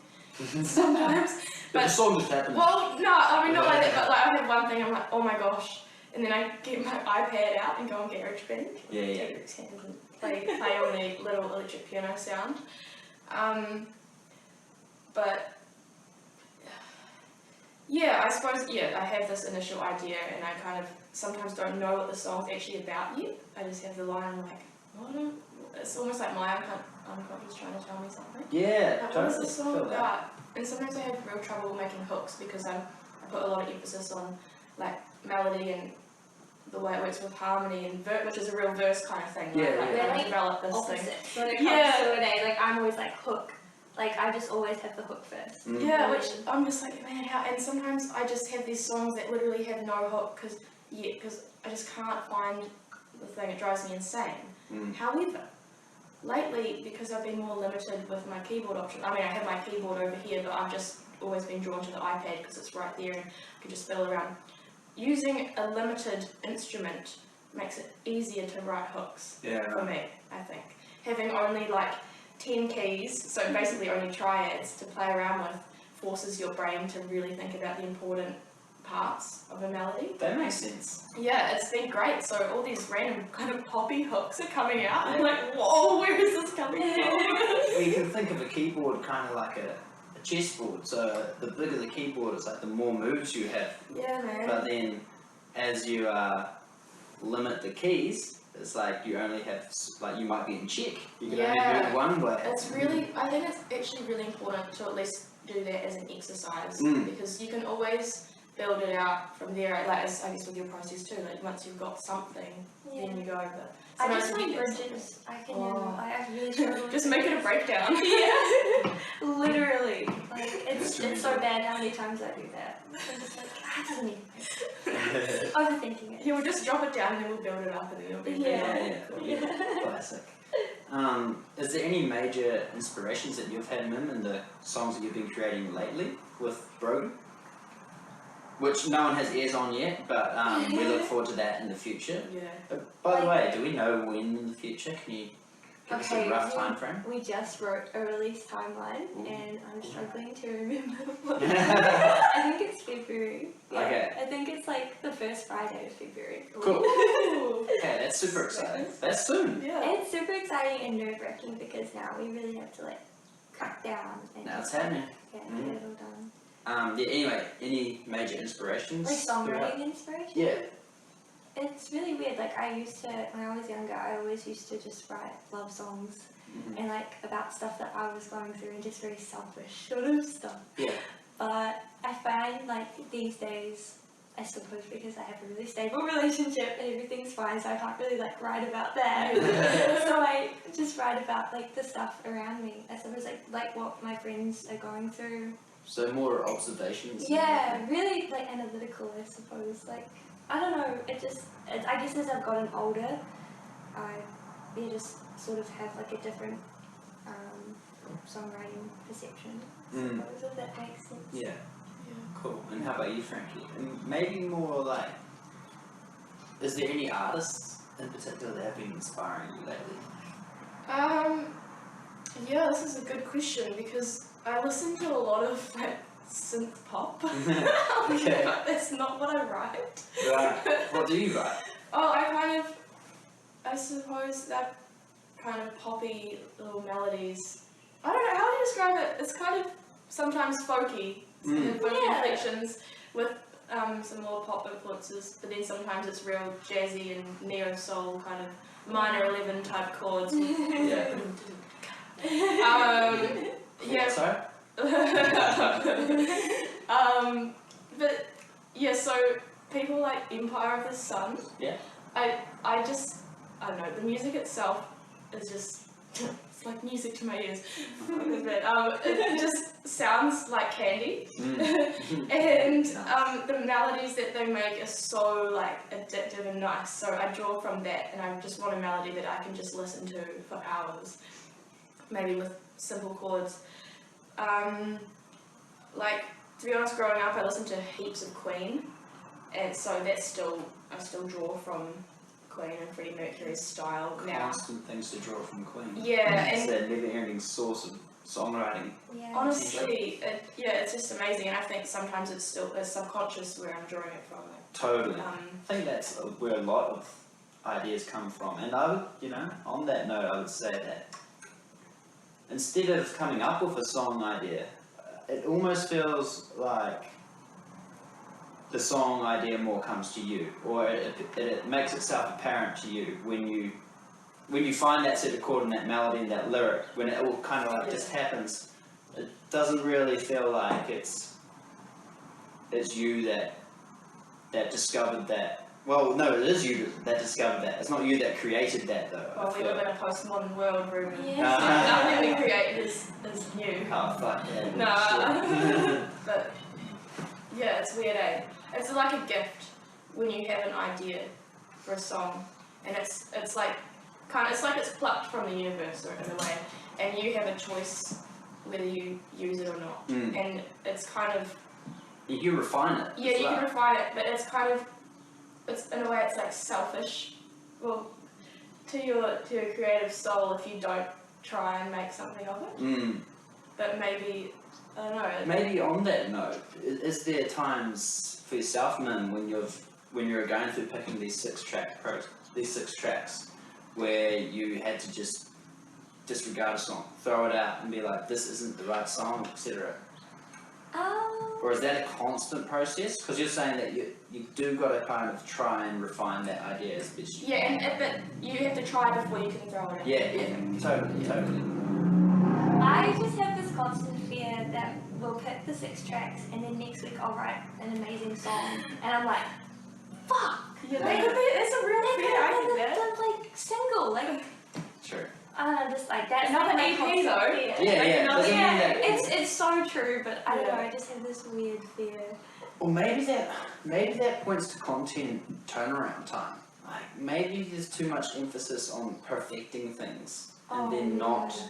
Speaker 2: Sometimes.
Speaker 1: But the song just happens.
Speaker 2: Well, no, I mean, not like that, but like, I have one thing, I'm like, oh my gosh. And then I get my iPad out and go on GarageBand.
Speaker 1: Yeah.
Speaker 2: Play on the little electric piano sound. But... yeah, I suppose, yeah, I have this initial idea and I kind of sometimes don't know what the song's actually about yet. I just have the line, I'm like, what? It's almost like my unconscious trying to tell me something.
Speaker 1: Yeah,
Speaker 2: Like, what is this song about? And sometimes I have real trouble making hooks because I put a lot of emphasis on like melody and the way it works with harmony and which is a real verse kind of thing.
Speaker 1: Yeah,
Speaker 2: like,
Speaker 3: yeah.
Speaker 2: I develop this thing.
Speaker 3: Opposite. When it comes to it, like, I'm always like, hook. Like, I just always have the hook first.
Speaker 2: Yeah, which I'm just like, man, how? And sometimes I just have these songs that literally have no hook because I just can't find the thing. It drives me insane. However, lately, because I've been more limited with my keyboard option, I mean, I have my keyboard over here, but I've just always been drawn to the iPad because it's right there and I can just fiddle around. Using a limited instrument makes it easier to write hooks for me, I think. Having only like 10 keys, so basically only triads to play around with, forces your brain to really think about the important parts of a melody.
Speaker 1: That makes sense.
Speaker 2: Yeah, it's been great. So all these random kind of poppy hooks are coming out. I'm like, whoa, where is this coming from?
Speaker 1: Well, you can think of a keyboard kind of like a chessboard. So the bigger the keyboard, it's like the more moves you have.
Speaker 2: Yeah, man.
Speaker 1: But then as you limit the keys, it's like you only have, like you might be in check. You can only do it one way.
Speaker 2: It's really, I think it's actually really important to at least do that as an exercise because you can always build it out from there, like as I guess with your process too, like once you've got something, then you go, but
Speaker 3: I just like bridges. I can I really struggle.
Speaker 2: Just make it a breakdown.
Speaker 3: Yeah. Literally. Like, it's so bad how many times I do that. I'm just like, it doesn't even make sense. Overthinking it.
Speaker 2: Yeah, we'll just drop it down and then we'll build it up and then it'll be
Speaker 1: Classic. Is there any major inspirations that you've had, Mim, in the songs that you've been creating lately with Brogan? Which no one has ears on yet, but we look forward to that in the future.
Speaker 2: Yeah.
Speaker 1: By the way, do we know when in the future? Can you give us a rough time frame?
Speaker 3: We just wrote a release timeline and I'm struggling to remember what I think it's February. Yeah,
Speaker 1: Okay.
Speaker 3: I think it's like the first Friday of February.
Speaker 1: Cool. Okay, That's super exciting. That's soon.
Speaker 2: Yeah.
Speaker 3: It's super exciting and nerve-wracking because now we really have to like cut down and
Speaker 1: Now it's
Speaker 3: just,
Speaker 1: happening.
Speaker 3: yeah, get it all done.
Speaker 1: Yeah, anyway, any major inspirations?
Speaker 3: Like songwriting inspiration?
Speaker 1: Yeah.
Speaker 3: It's really weird. Like I used to, when I was younger, I always used to just write love songs and like about stuff that I was going through and just very selfish sort of stuff.
Speaker 1: Yeah.
Speaker 3: But I find like these days, I suppose because I have a really stable relationship and everything's fine, so I can't really like write about that. So I just write about like the stuff around me. I suppose like what my friends are going through.
Speaker 1: So more observations.
Speaker 3: Yeah, really like analytical, I suppose. Like I don't know. I guess as I've gotten older, you just sort of have like a different songwriting perception. I suppose if that makes sense.
Speaker 1: Yeah. Cool. And how about you, Frankie? And maybe more like, is there any artists in particular that have been inspiring you lately?
Speaker 2: Yeah, this is a good question because I listen to a lot of like synth pop.
Speaker 1: Okay.
Speaker 2: But that's not what I write.
Speaker 1: Right. What do you write?
Speaker 2: Oh, I suppose that kind of poppy little melodies. I don't know, how do you describe it? It's kind of sometimes folky, folky inflections with some more pop influences, but then sometimes it's real jazzy and neo-soul kind of minor 11 type chords.
Speaker 1: Yeah.
Speaker 2: Yeah.
Speaker 1: Sorry?
Speaker 2: But yeah, so people like Empire of the Sun.
Speaker 1: Yeah.
Speaker 2: I don't know, the music itself is just, it's like music to my ears. But it just sounds like candy. And the melodies that they make are so like addictive and nice. So I draw from that and I just want a melody that I can just listen to for hours. Maybe with simple chords. Like, to be honest, growing up I listened to heaps of Queen. And so I still draw from Queen and Freddie Mercury's style now.
Speaker 1: Constant things to draw from Queen.
Speaker 2: Yeah,
Speaker 1: It's
Speaker 2: and
Speaker 1: a never-ending source of songwriting.
Speaker 3: Yeah.
Speaker 2: honestly, it's just amazing, and I think sometimes it's subconscious where I'm drawing it from.
Speaker 1: Totally. I think that's where a lot of ideas come from. And I would, on that note, I would say that instead of coming up with a song idea, it almost feels like the song idea more comes to you, or it makes itself apparent to you when you find that set of chord and that melody and that lyric, when it all kind of like just happens. It doesn't really feel like it's you that discovered that. Well, no, it is you that discovered that. It's not you that created that, though.
Speaker 2: Well, we live in a postmodern world, Ruben.
Speaker 3: Yeah.
Speaker 2: Nothing we create is new.
Speaker 1: Oh, fuck yeah.
Speaker 2: Nah. But yeah, it's weird, eh? It's like a gift when you have an idea for a song, and it's like it's plucked from the universe in a way, and you have a choice whether you use it or not. And it's kind of
Speaker 1: You refine it.
Speaker 2: yeah, you can refine it, but it's in a way it's like selfish. Well, to your creative soul, if you don't try and make something of it. But maybe I don't know.
Speaker 1: Maybe on that note, is there times for yourself, Mim, when you're going through picking these six tracks, where you had to just disregard a song, throw it out, and be like, this isn't the right song, etc. Or is that a constant process? Because you're saying that you do got to kind of try and refine that idea as best you can.
Speaker 2: Yeah, but you have to try before you can throw it out.
Speaker 1: Yeah, totally.
Speaker 3: I just have this constant fear that we'll pick the 6 tracks and then next week I'll write an amazing song and I'm like, fuck!
Speaker 2: Yeah, that's a real fear, I get that.
Speaker 3: Like single, like
Speaker 1: True.
Speaker 3: just like that's
Speaker 2: Another
Speaker 3: my
Speaker 2: EP
Speaker 3: constant
Speaker 2: though.
Speaker 3: fear.
Speaker 1: Yeah, doesn't mean that.
Speaker 3: It's so true, but I don't know, I just have this weird fear.
Speaker 1: Or maybe that points to content turnaround time. Like maybe there's too much emphasis on perfecting things and then not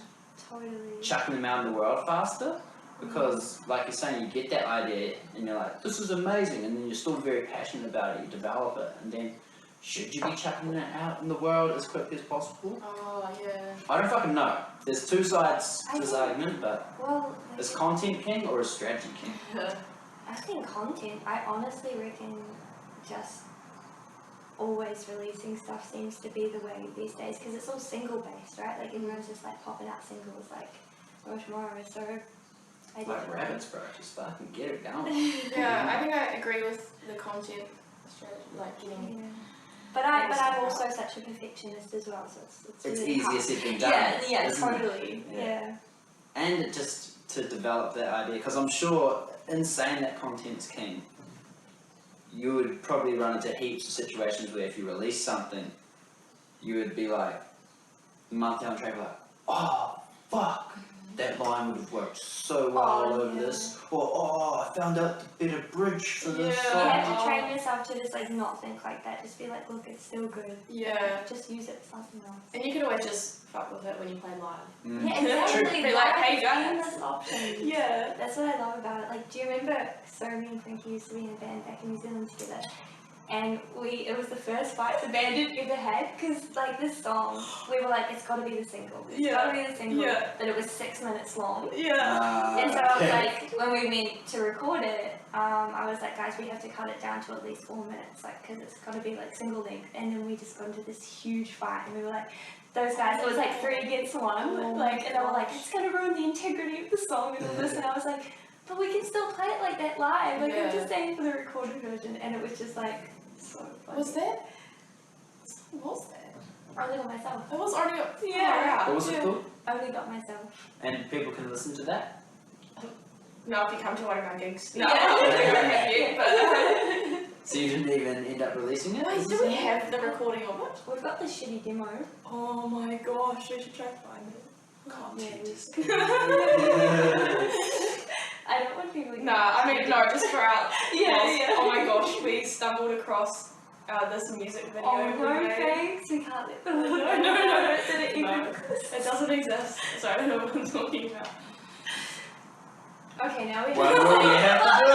Speaker 3: totally
Speaker 1: chucking them out in the world faster. Because, like you're saying, you get that idea and you're like, this is amazing, and then you're still very passionate about it, you develop it, and then should you be chucking it out in the world as quickly as possible?
Speaker 2: Oh, yeah.
Speaker 1: I don't fucking know. There's two sides to this argument, but is content king or is strategy king?
Speaker 3: I think content. I honestly reckon just always releasing stuff seems to be the way these days because it's all single based, right? Like everyone's just like popping out singles like tomorrow. So I
Speaker 1: Like
Speaker 3: did
Speaker 1: rabbits, bro. Just fucking get it going.
Speaker 2: Yeah, I think I agree with the content strategy, like getting.
Speaker 3: Yeah. But I'm also such a perfectionist as well, so it's
Speaker 1: It's
Speaker 3: really
Speaker 1: easier
Speaker 3: hard.
Speaker 1: said than done.
Speaker 3: Yeah,
Speaker 1: isn't it?
Speaker 3: totally. Yeah.
Speaker 1: And it just to develop that idea, because I'm sure in saying that content's king, you would probably run into heaps of situations where if you release something, you would be like, a month down the track, like, oh, fuck, that line would have worked so well over this, or oh, I found out the better bridge for this
Speaker 3: You
Speaker 1: song.
Speaker 3: have to train yourself to just like not think like that. Just be like, look, it's still good.
Speaker 2: Yeah.
Speaker 3: Just use it for something else.
Speaker 2: And you can always just fuck with it when you play live.
Speaker 1: Mm.
Speaker 3: Yeah, exactly.
Speaker 2: Be like, hey,
Speaker 3: Find
Speaker 2: guys.
Speaker 3: this option.
Speaker 2: Yeah.
Speaker 3: That's what I love about it. Like, do you remember? So me and Frankie used to be in a band back in New Zealand together, and it was the first fight the band had ever had because like this song, we were like, it's got to be the single. It's got to be the single.
Speaker 2: Yeah.
Speaker 3: But it was 6 minutes long.
Speaker 2: Yeah.
Speaker 3: And so I was like, when we went to record it, I was like, guys, we have to cut it down to at least 4 minutes, like, because it's got to be like single length. And then we just got into this huge fight, and we were like, those guys, it was like 3 against 1, like, and they were like, it's gonna ruin the integrity of the song and all this, and I was like, but we can still play it like that live, like, I'm just saying for the recorded version, and it was just like, so funny.
Speaker 2: Was that? What was that?
Speaker 3: I only got myself.
Speaker 2: It was already.
Speaker 3: Yeah.
Speaker 1: What was it called?
Speaker 3: I only got myself.
Speaker 1: And people can listen to that?
Speaker 2: No, if you come to one of our gigs. No,
Speaker 3: Yeah.
Speaker 2: I don't have you, but.
Speaker 1: So you didn't even end up releasing it?
Speaker 2: Wait, do we have the recording of it?
Speaker 3: We've got this shitty demo.
Speaker 2: Oh my gosh, we should try to find it.
Speaker 1: Content is
Speaker 3: I don't want people to
Speaker 2: Nah, I mean, no, just for our.
Speaker 3: Yeah.
Speaker 2: Oh my gosh, we stumbled across this music video.
Speaker 3: Oh no,
Speaker 2: we made.
Speaker 3: thanks. We can't let them
Speaker 2: No,
Speaker 3: know.
Speaker 2: no,
Speaker 3: Did it
Speaker 2: no.
Speaker 3: even
Speaker 2: It doesn't exist. Sorry, I don't know what I'm talking about.
Speaker 3: Okay, now we
Speaker 1: Well, what do you have to do?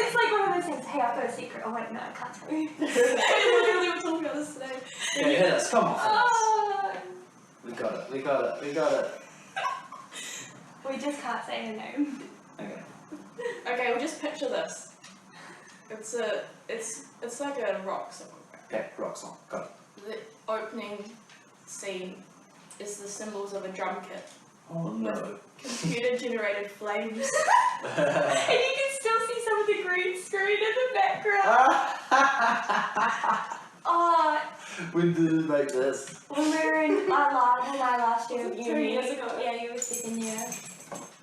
Speaker 3: It's like one of those things, hey, I've got a secret. Oh wait, no, I can't tell you.
Speaker 2: I literally were talking about this today.
Speaker 1: Okay, hit us, come on.
Speaker 3: Oh,
Speaker 1: We got it, we got it, we got it.
Speaker 3: we just can't say her name.
Speaker 1: Okay.
Speaker 2: Okay, well just picture this. It's like a rock song.
Speaker 1: Okay, rock song, got it.
Speaker 2: The opening scene is the symbols of a drum kit.
Speaker 1: Oh no.
Speaker 2: Computer generated flames.
Speaker 3: And you can still see some of the green screen in the background. Oh,
Speaker 1: When did it make this?
Speaker 3: when we were in my last year of
Speaker 2: Was it 2
Speaker 3: uni.
Speaker 2: years ago?
Speaker 3: Yeah, you were second year.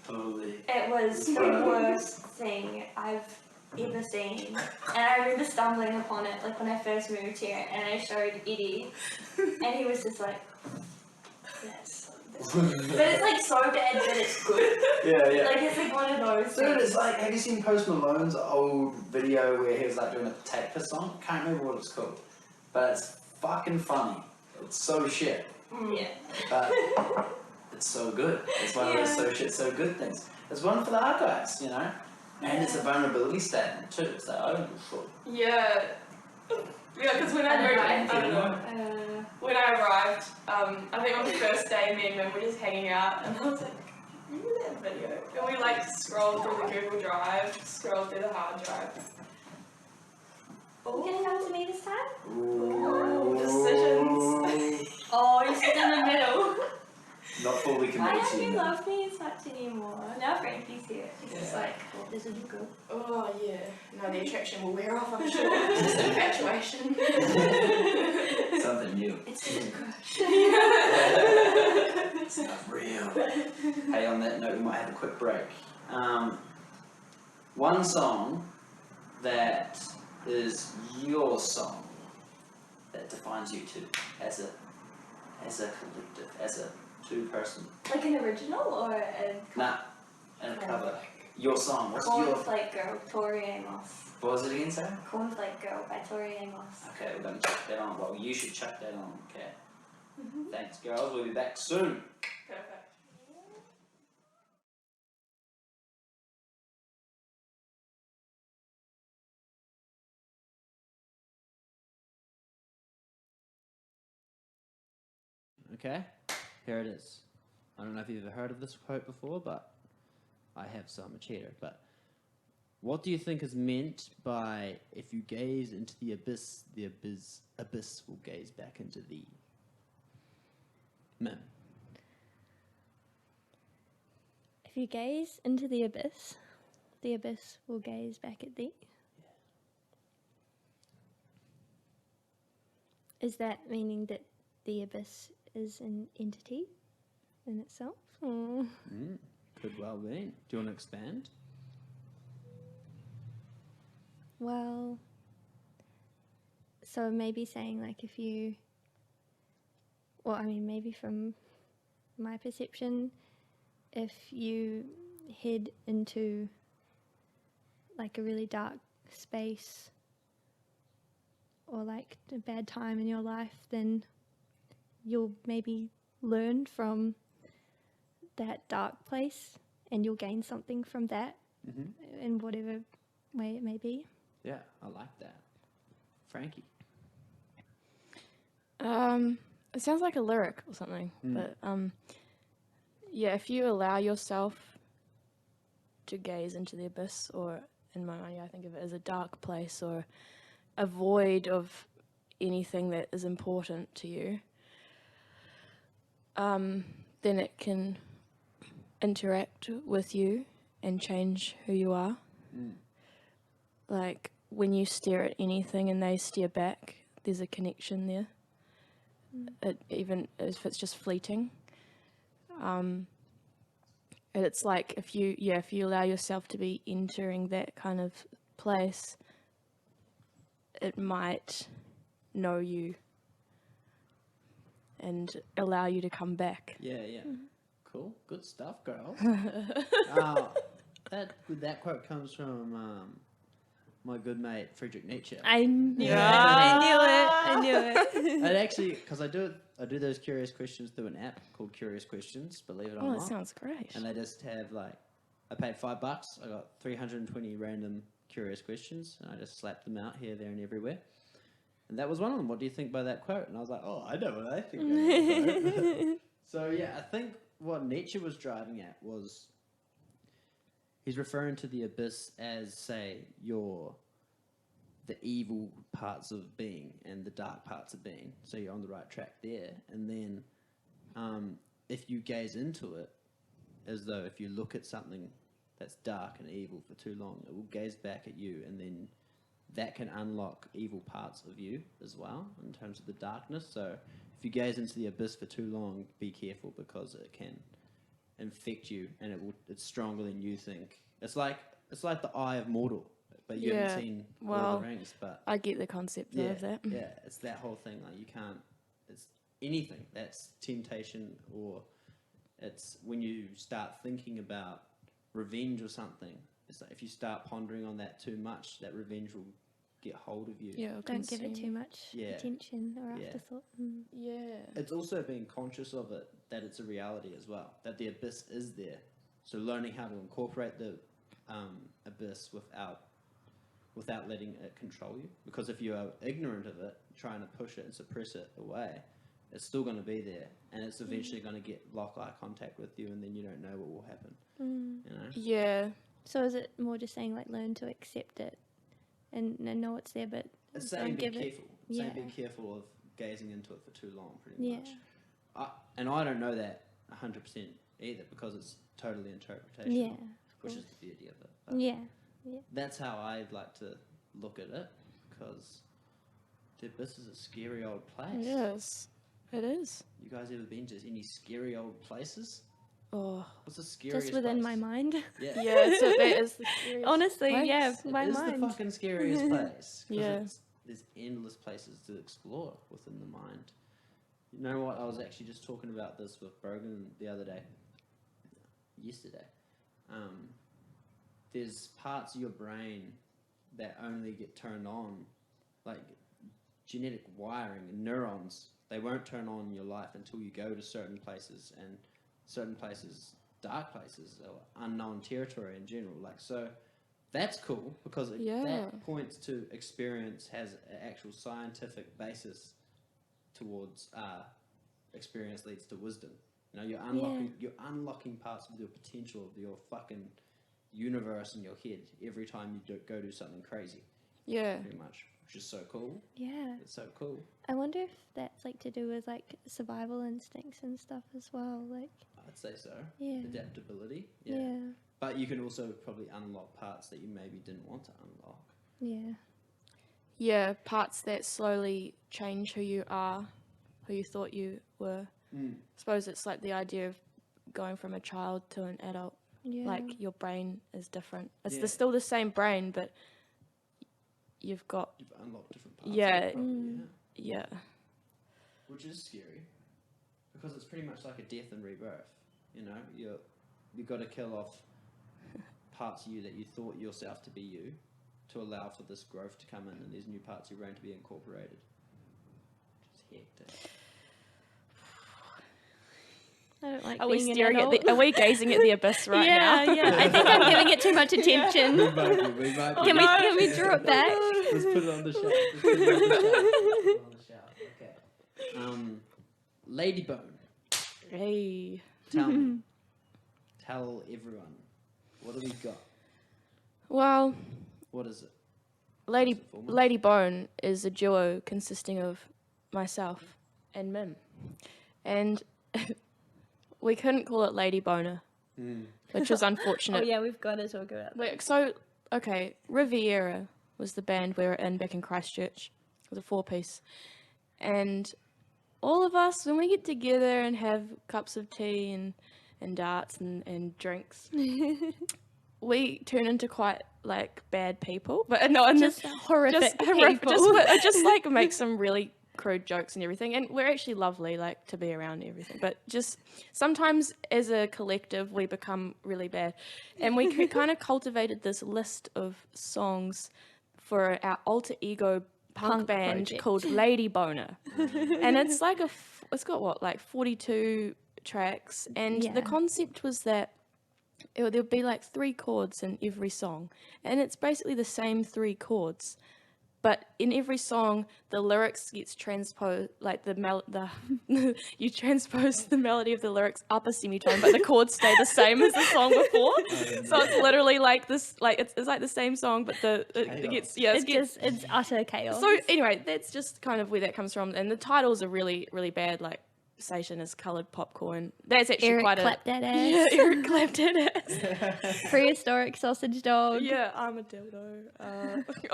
Speaker 1: Holy.
Speaker 3: It was the worst thing I've ever seen. And I remember stumbling upon it like when I first moved here and I showed Eddie and he was just like, yes. But it's like so bad that it's good.
Speaker 1: Yeah, yeah.
Speaker 3: Like it's like one of those
Speaker 1: Dude,
Speaker 3: things.
Speaker 1: it's like, have you seen Post Malone's old video where he was like doing a tape for song? Can't remember what it's called. But it's fucking funny. It's so shit.
Speaker 3: Yeah.
Speaker 1: But it's so good. It's one of those so shit, so good things. It's one for the archives, you know? And it's a vulnerability statement too. It's like, oh, shit.
Speaker 2: Yeah. Yeah, because when I moved, I don't know. When I arrived, I think on the first day, me and Mim were just hanging out, and I was like, remember that video? And we like scrolled through the Google Drive, scrolled through the hard drive.
Speaker 3: Are you gonna come to me this time?
Speaker 1: Ooh.
Speaker 2: Decisions.
Speaker 3: Oh, you sit in the middle.
Speaker 1: Not fully
Speaker 3: Why
Speaker 1: committed
Speaker 3: don't
Speaker 1: to
Speaker 3: you
Speaker 1: you.
Speaker 3: love me as much anymore? Now Frankie's here. It's just
Speaker 1: Yeah.
Speaker 3: like, well, this is good.
Speaker 2: Oh yeah. No, the attraction will wear off, I'm sure. Just infatuation.
Speaker 1: Something new.
Speaker 3: It's just a crush.
Speaker 1: It's not real. Hey, on that note, we might have a quick break. One song that is your song that defines you two as a collective, as a two-person.
Speaker 3: Like an original or a
Speaker 1: Nah, and a cover. Your song. What's your?
Speaker 3: Cornflake Girl, Tori Amos.
Speaker 1: What was it again, Sarah?
Speaker 3: Cornflake Girl by Tori Amos.
Speaker 1: Okay, we're going to chuck that on. Well, you should chuck that on. Okay. Thanks, girls. We'll be back soon.
Speaker 2: Perfect.
Speaker 4: Okay, here it is. I don't know if you've ever heard of this quote before, but I have, so I'm a cheater. But What do you think is meant by if you gaze into the abyss will gaze back into thee? Mim.
Speaker 5: If you gaze into the abyss will gaze back at thee. Is that meaning that the abyss is an entity in itself? Or?
Speaker 4: Could well be. Do you want to expand?
Speaker 5: Well, so maybe saying like if you, well, I mean, maybe from my perception, if you head into like a really dark space or like a bad time in your life, then you'll maybe learn from that dark place and you'll gain something from that in whatever way it may be.
Speaker 4: Yeah, I like that. Frankie.
Speaker 2: It sounds like a lyric or something, but yeah, if you allow yourself to gaze into the abyss, or in my mind, I think of it as a dark place or a void of anything that is important to you, then it can interact with you and change who you are. Like when you stare at anything and they stare back, there's a connection there. Even if it's just fleeting. And it's like if you allow yourself to be entering that kind of place, it might know you and allow you to come back.
Speaker 4: Yeah. Cool. Good stuff, girl. That quote comes from my good mate Friedrich Nietzsche.
Speaker 5: I knew it. I knew it.
Speaker 4: And actually, because I do those curious questions through an app called Curious Questions, believe it or
Speaker 2: Oh,
Speaker 4: not.
Speaker 2: that sounds great.
Speaker 4: And they just have like, I paid $5. I got 320 random curious questions, and I just slapped them out here, there, and everywhere. And that was one of them. What do you think by that quote? And I was like, oh, I know what I think. By that quote. So yeah, I think what Nietzsche was driving at was he's referring to the abyss as, say, the evil parts of being and the dark parts of being. So you're on the right track there. And then if you gaze into it, as though if you look at something that's dark and evil for too long, it will gaze back at you, and then that can unlock evil parts of you as well in terms of the darkness. So if you gaze into the abyss for too long, be careful, because it can infect you, and it's stronger than you think. It's like the eye of Mortal, but you haven't seen Lord of the Rings. But
Speaker 2: I get the concept of that.
Speaker 4: Yeah, it's that whole thing. Like, you can't. It's anything that's temptation, or it's when you start thinking about revenge or something. It's like if you start pondering on that too much, that revenge will get hold of you.
Speaker 2: Yeah,
Speaker 5: Don't give it too much
Speaker 4: Yeah.
Speaker 5: attention or
Speaker 4: Yeah.
Speaker 5: afterthought.
Speaker 2: Yeah.
Speaker 4: It's also being conscious of it, that it's a reality as well, that the abyss is there. So learning how to incorporate the abyss without letting it control you. Because if you are ignorant of it, trying to push it and suppress it away, it's still going to be there, and it's eventually going to lock eye contact with you, and then you don't know what will happen. You know?
Speaker 2: Yeah.
Speaker 5: So is it more just saying like learn to accept it and know it's there, but
Speaker 4: It's
Speaker 5: don't
Speaker 4: saying be
Speaker 5: give
Speaker 4: careful.
Speaker 5: it?
Speaker 4: Saying
Speaker 5: Yeah.
Speaker 4: be careful of gazing into it for too long, pretty
Speaker 5: Yeah.
Speaker 4: much. And I don't know that 100% either, because it's totally interpretational,
Speaker 5: Yeah. Of
Speaker 4: which
Speaker 5: course.
Speaker 4: is the beauty of it. But
Speaker 5: Yeah.
Speaker 4: that's how I'd like to look at it, because the abyss is a scary old place.
Speaker 2: Yes. It is.
Speaker 4: You guys ever been to any scary old places?
Speaker 2: Oh.
Speaker 4: What's the scariest
Speaker 5: Just within
Speaker 4: place?
Speaker 5: my mind.
Speaker 4: Yeah.
Speaker 2: Yeah, so that is the scariest
Speaker 5: Honestly,
Speaker 2: place.
Speaker 5: yeah,
Speaker 4: It
Speaker 5: my
Speaker 4: is
Speaker 5: mind.
Speaker 4: the fucking scariest place. 'Cause
Speaker 2: Yeah.
Speaker 4: there's endless places to explore within the mind. You know what? I was actually just talking about this with Brogan the other day. Yesterday. There's parts of your brain that only get turned on, like genetic wiring and neurons. They won't turn on in your life until you go to certain places, and certain places, dark places, or unknown territory in general. Like, so that's cool, because that points to experience, has an actual scientific basis towards experience leads to wisdom. You know, you're unlocking parts of your potential, of your fucking universe in your head every time you go do something crazy,
Speaker 2: Yeah.
Speaker 4: pretty much, which is so cool.
Speaker 5: Yeah.
Speaker 4: It's so cool.
Speaker 5: I wonder if that's like to do with like survival instincts and stuff as well. Like,
Speaker 4: I'd say so.
Speaker 5: yeah.
Speaker 4: Adaptability.
Speaker 5: Yeah.
Speaker 4: But you can also probably unlock parts that you maybe didn't want to unlock.
Speaker 5: Yeah.
Speaker 2: Yeah, parts that slowly change who you are, who you thought you were. I suppose it's like the idea of going from a child to an adult.
Speaker 5: Yeah.
Speaker 2: Like your brain is different. It's
Speaker 4: Yeah.
Speaker 2: still the same brain, but you've
Speaker 4: unlocked different parts.
Speaker 2: Yeah.
Speaker 4: Of it probably,
Speaker 2: yeah.
Speaker 4: Which is scary, because it's pretty much like a death and rebirth. You know, you've got to kill off parts of you that you thought yourself to be you, to allow for this growth to come in, and these new parts of your brain to be incorporated. Which is hectic.
Speaker 5: I don't like
Speaker 2: Are we
Speaker 5: being
Speaker 2: staring
Speaker 5: an
Speaker 2: at
Speaker 5: adult.
Speaker 2: Are we gazing at the abyss right now?
Speaker 5: Yeah. I think I'm giving it too much attention.
Speaker 4: We might be.
Speaker 5: Can we draw it back?
Speaker 4: Let's put it on the shelf. Let's put it on the shelf. Okay. Ladybone.
Speaker 2: Hey.
Speaker 4: Tell me. Tell everyone. What have we got?
Speaker 2: Well,
Speaker 4: What is it?
Speaker 2: Lady
Speaker 4: First and foremost.
Speaker 2: Lady Bone is a duo consisting of myself and Mim, and we couldn't call it Lady Boner, which is
Speaker 5: Oh
Speaker 2: unfortunate.
Speaker 5: yeah, we've got to talk about that.
Speaker 2: Wait, so okay, Riviera was the band we were in back in Christchurch. It was a 4-piece, and all of us, when we get together and have cups of tea and darts and drinks, we turn into quite like bad people. But no, and
Speaker 5: Just horrific people.
Speaker 2: just like make some really crude jokes and everything, and we're actually lovely, like, to be around and everything, but just sometimes as a collective we become really bad, and we kind of cultivated this list of songs for our alter ego punk band
Speaker 5: project.
Speaker 2: called Lady Boner, and it's like it's got what, like 42 tracks, and
Speaker 5: Yeah.
Speaker 2: the concept was that there'll be like 3 chords in every song, and it's basically the same 3 chords, but in every song the lyrics gets transposed, like you transpose the melody of the lyrics up a semitone, but the chords stay the same as the song before. So it's literally like this, like it's like the same song, but it gets
Speaker 5: It's utter chaos.
Speaker 2: so anyway, that's just kind of where that comes from, and the titles are really, really bad. Like Satan is coloured popcorn. That's actually
Speaker 5: Eric
Speaker 2: quite
Speaker 5: clapped that ass.
Speaker 2: Yeah, Eric clapped that ass.
Speaker 5: Prehistoric sausage dog.
Speaker 2: Yeah, I'm a dildo.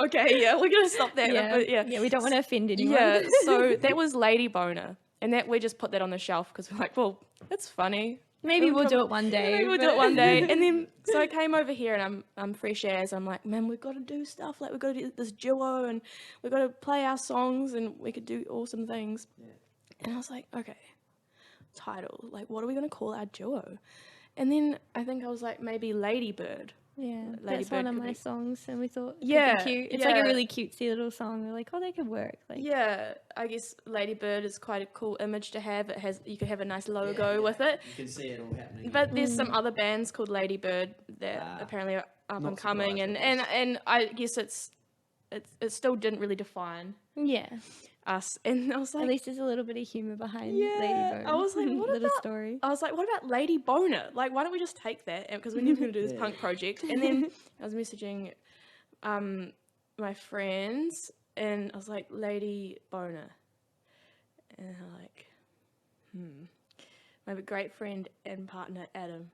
Speaker 2: Okay, yeah, we're gonna stop there.
Speaker 5: Yeah.
Speaker 2: But yeah,
Speaker 5: Yeah, we don't want to offend anyone.
Speaker 2: yeah. So that was Lady Boner, and that we just put that on the shelf because we're like, well, that's funny.
Speaker 5: Maybe we'll do it one day.
Speaker 2: Maybe we'll do it one day. And then, so I came over here and I'm fresh as. I'm like, man, we've got to do stuff. Like, we've got to do this duo and we've got to play our songs and we could do awesome things.
Speaker 4: Yeah.
Speaker 2: And I was like, okay, title. Like, what are we going to call our duo? And then I think I was like, maybe Ladybird.
Speaker 5: Yeah,
Speaker 2: Lady
Speaker 5: that's
Speaker 2: Bird
Speaker 5: one of
Speaker 2: could
Speaker 5: my
Speaker 2: be-
Speaker 5: songs, and we thought it
Speaker 2: Yeah,
Speaker 5: could be cute. It's like a
Speaker 2: yeah.
Speaker 5: really cutesy little song. We're like, oh, that could work. Like,
Speaker 2: Yeah, I guess Ladybird is quite a cool image to have. You could have a nice logo with it.
Speaker 4: You can see it all happening.
Speaker 2: But there's some other bands called Ladybird that apparently are up
Speaker 4: Not
Speaker 2: and coming,
Speaker 4: surprised,
Speaker 2: and,
Speaker 4: I
Speaker 2: and I guess it still didn't really define
Speaker 5: yeah.
Speaker 2: us. And I was
Speaker 5: At
Speaker 2: like,
Speaker 5: least there's a little bit of humor behind
Speaker 2: Yeah,
Speaker 5: Ladybird.
Speaker 2: I was like, what
Speaker 5: little
Speaker 2: about-
Speaker 5: story.
Speaker 2: what about Lady Boner? Like, why don't we just take that? Because we're never going to do this
Speaker 4: Yeah.
Speaker 2: punk project. And then I was messaging my friends, and I was like, Lady Boner. And they're like, My great friend and partner, Adam,